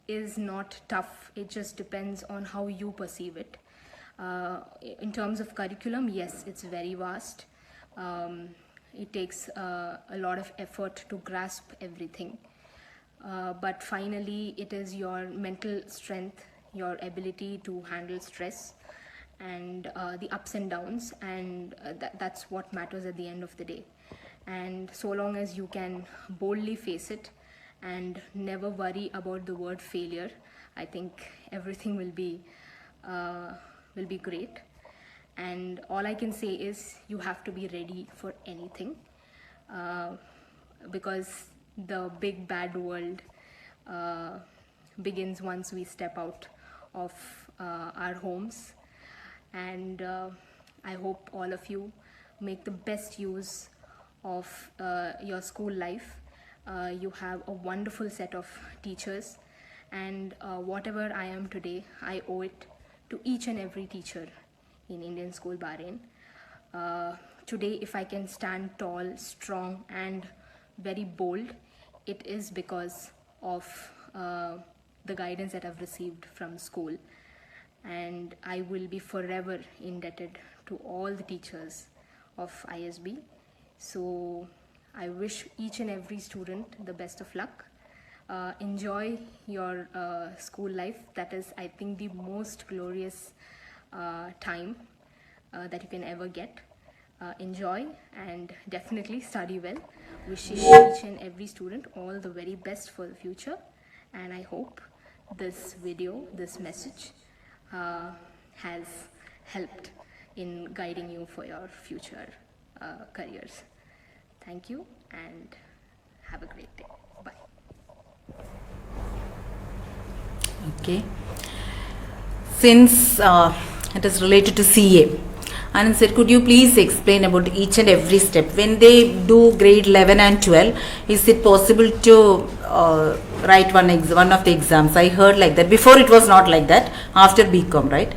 is not tough. It just depends on how you perceive it. In terms of curriculum, yes, it's very vast. It takes a lot of effort to grasp everything. But finally, it is your mental strength, your ability to handle stress and the ups and downs, and that's what matters at the end of the day. And so long as you can boldly face it and never worry about the word failure, I think everything will be great. And all I can say is you have to be ready for anything, because the big bad world begins once we step out of our homes. And I hope all of you make the best use of your school life. You have a wonderful set of teachers, and whatever I am today, I owe it to each and every teacher in Indian School Bahrain. Today, if I can stand tall, strong and very bold, it is because of the guidance that I've received from school, and I will be forever indebted to all the teachers of ISB. So I wish each and every student the best of luck. Enjoy your school life. That is, I think, the most glorious time that you can ever get. Enjoy and definitely study well. Wishing each and every student all the very best for the future, and I hope this video, this message has helped in guiding you for your future careers. Thank you and have a great day. Bye. Okay. Since it is related to CA, Anand sir, could you please explain about each and every step? When they do grade 11 and 12, is it possible to write one of the exams? I heard like that. Before it was not like that. After BCom, right?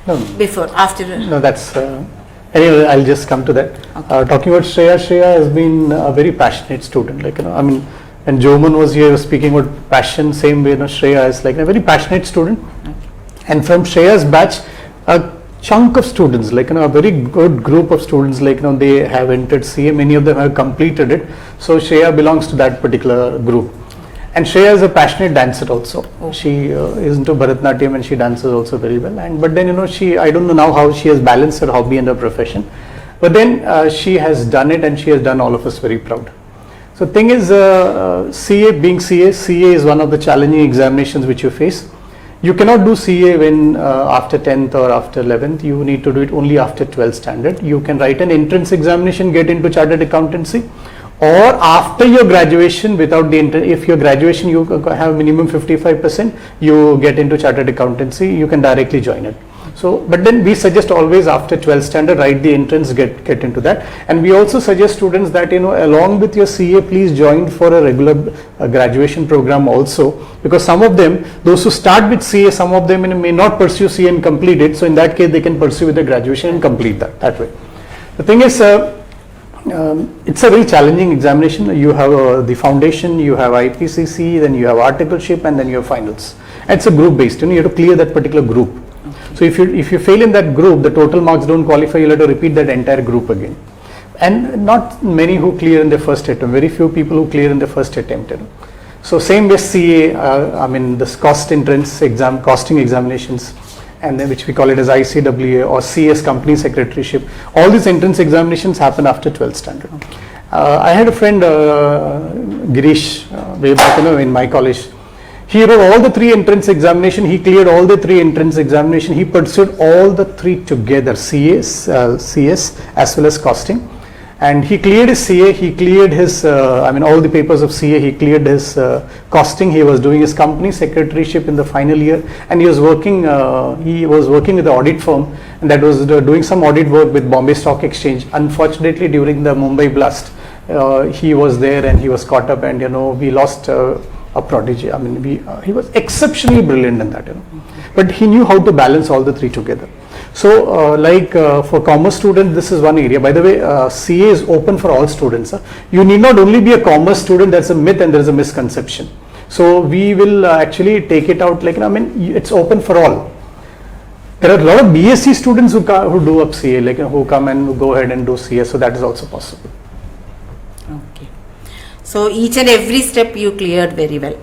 No. Before, after. No, that's. Anyway, I'll just come to that. Okay. Talking about Shreya, Shreya has been a very passionate student. Like, I mean, when Joman was here speaking about passion, same way, Shreya is like a very passionate student. Okay. And from Shreya's batch, a chunk of students, like, a very good group of students, like, they have entered CA. Many of them have completed it. So Shreya belongs to that particular group. And Shreya is a passionate dancer also. Oh. She is into Bharatanatyam and she dances also very well. And but then I don't know now how she has balanced her hobby and her profession. But then she has done it, and she has done all of us very proud. So thing is, CA being CA is one of the challenging examinations which you face. You cannot do CA when after 10th or after 11th. You need to do it only after 12th standard. You can write an entrance examination, get into chartered accountancy, or after your graduation without the if your graduation you have minimum 55%, you get into chartered accountancy, you can directly join it. So, but then we suggest always after 12th standard, write the entrance, get into that. And we also suggest students that, along with your CA, please join for a regular graduation program also, because some of them, those who start with CA, some of them may not pursue CA and complete it. So in that case, they can pursue with the graduation and complete that way. The thing is, It's a very challenging examination. You have the foundation, you have IPCC, then you have articleship, and then you have finals. And it's a group based. You have to clear that particular group. Okay. So if you fail in that group, the total marks don't qualify. You'll have to repeat that entire group again. And not many who clear in their first attempt. Very few people who clear in their first attempt. So same with CA. This cost entrance exam, costing examinations, and then which we call it as ICWA or CS company secretaryship. All these entrance examinations happen after 12th standard. Okay. I had a friend, Girish, way back in my college. He wrote all the 3 entrance examination. He cleared all the 3 entrance examination. He pursued all the 3 together, CS as well as costing. And he cleared his CA, he cleared his, all the papers of CA, he cleared his costing, he was doing his company secretaryship in the final year, and he was working with the audit firm, and that was doing some audit work with Bombay Stock Exchange. Unfortunately, during the Mumbai blast, he was there and he was caught up, and we lost a prodigy. He was exceptionally brilliant in that, but he knew how to balance all the 3 together. So for commerce students, this is one area. By the way, CA is open for all students. You need not only be a commerce student. That's a myth and there is a misconception. So we will actually take it out it's open for all. There are a lot of BSc students who do up CA, who come and go ahead and do CA. So that is also possible. Okay. So each and every step you cleared very well.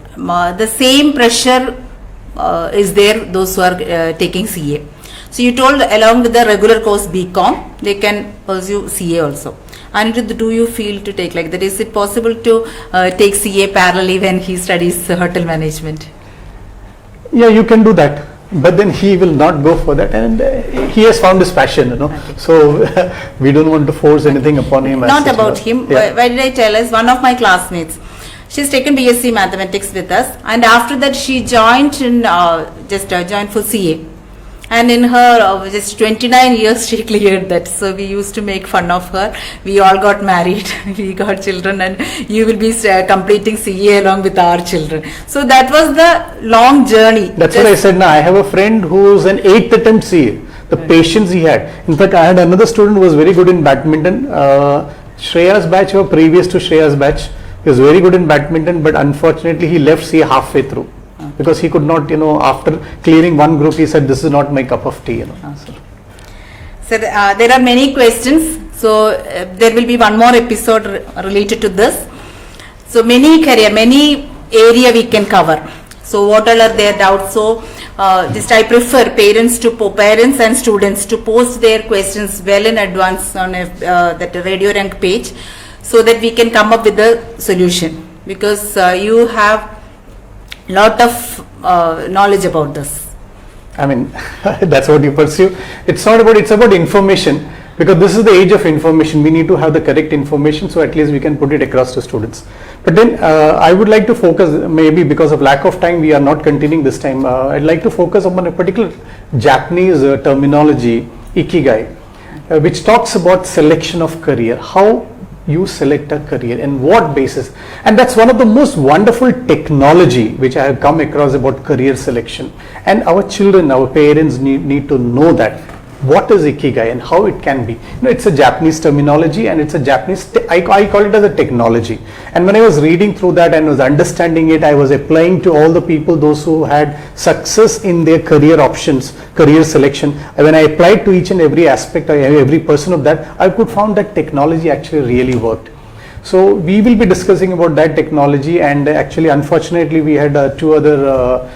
The same pressure is there, those who are taking CA. So you told along with the regular course BCom, they can pursue CA also. And do you feel to take like that? Is it possible to take CA parallelly when he studies hotel management? Yeah, you can do that. But then he will not go for that, and he has found his passion, Okay. So we don't want to force anything upon him. Not about him. Yeah. Why did I tell us? One of my classmates, she's taken BSc mathematics with us, and after that she joined in joined for CA. And in her just 29 years she cleared that. So we used to make fun of her. We all got married, we got children, and you will be completing CA along with our children. So that was the long journey. That's what I said. Now I have a friend who's an 8th attempt CA. The patience he had. In fact, I had another student who was very good in badminton. Shreya's batch or previous to Shreya's batch. He was very good in badminton, but unfortunately he left CA halfway through. Because he could not, after clearing one group, he said, this is not my cup of tea, So there are many questions. So there will be one more episode related to this. So many area we can cover. So what all are their doubts? So I prefer parents and students to post their questions well in advance on that Radio Rank page, so that we can come up with a solution. Because you have lot of knowledge about this. That's what you pursue. It's about information, because this is the age of information. We need to have the correct information, so at least we can put it across to students. But then I would like to focus, maybe because of lack of time we are not continuing this time. I'd like to focus upon a particular Japanese terminology, ikigai, which talks about selection of career. How you select a career, and what basis, and that's one of the most wonderful technology which I have come across about career selection. And our children, our parents need to know that what is ikigai and how it can be. It's a Japanese terminology, and it's a Japanese, I call it as a technology. And when I was reading through that and was understanding it, I was applying to all the people, those who had success in their career options, career selection. When I applied to each and every aspect, every person of that, I could find that technology actually really worked. So we will be discussing about that technology, and actually unfortunately we had 2 other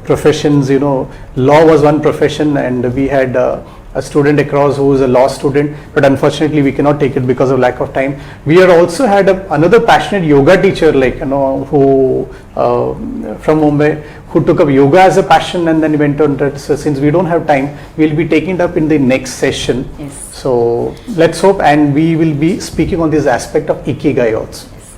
professions. Law was one profession, and we had a student across who is a law student, but unfortunately we cannot take it because of lack of time. We had also had another passionate yoga teacher, who from Mumbai, who took up yoga as a passion and then went on that. So since we don't have time, we'll be taking it up in the next session. Yes. So let's hope, and we will be speaking on this aspect of ikigai also. Yes.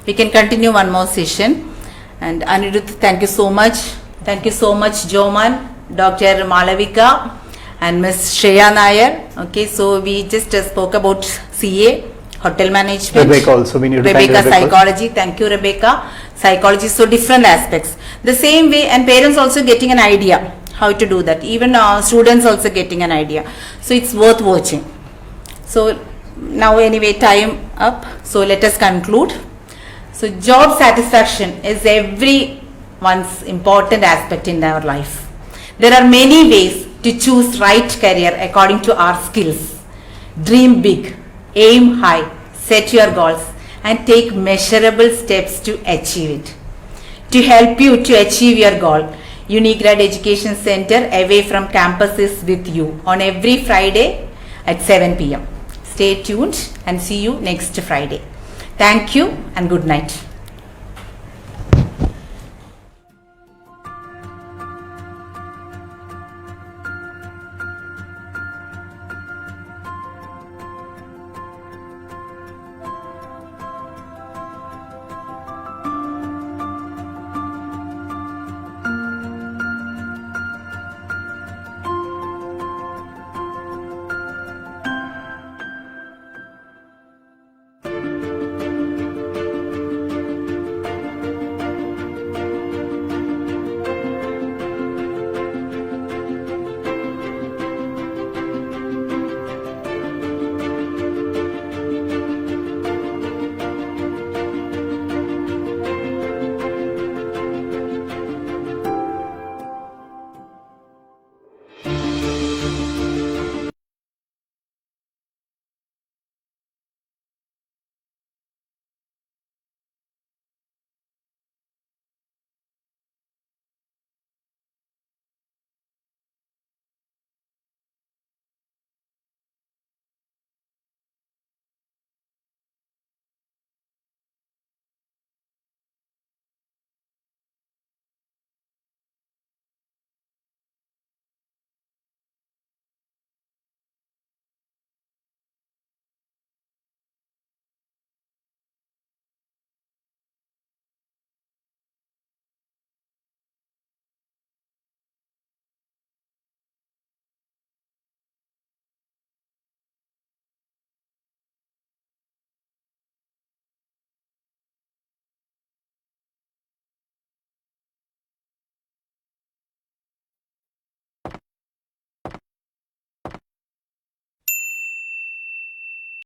We can continue one more session. And Anirudh, thank you so much. Thank you so much, Joman, Dr. Malavika, and Ms. Shreya Nair. Okay, so we just spoke about CA, hotel management. Rebecca also, we need to thank Rebecca, Rebecca. psychology. Thank you, Rebecca. Psychology, so different aspects. The same way, and parents also getting an idea how to do that. Even students also getting an idea. So it's worth watching. So Now anyway, time up. So let us conclude. So job satisfaction is everyone's important aspect in our life. There are many ways to choose right career according to our skills. Dream big, aim high, set your goals and take measurable steps to achieve it. To help you to achieve your goal, Unigrad Education Center away from campus is with you on every Friday at 7 p.m. Stay tuned and see you next Friday. Thank you and good night.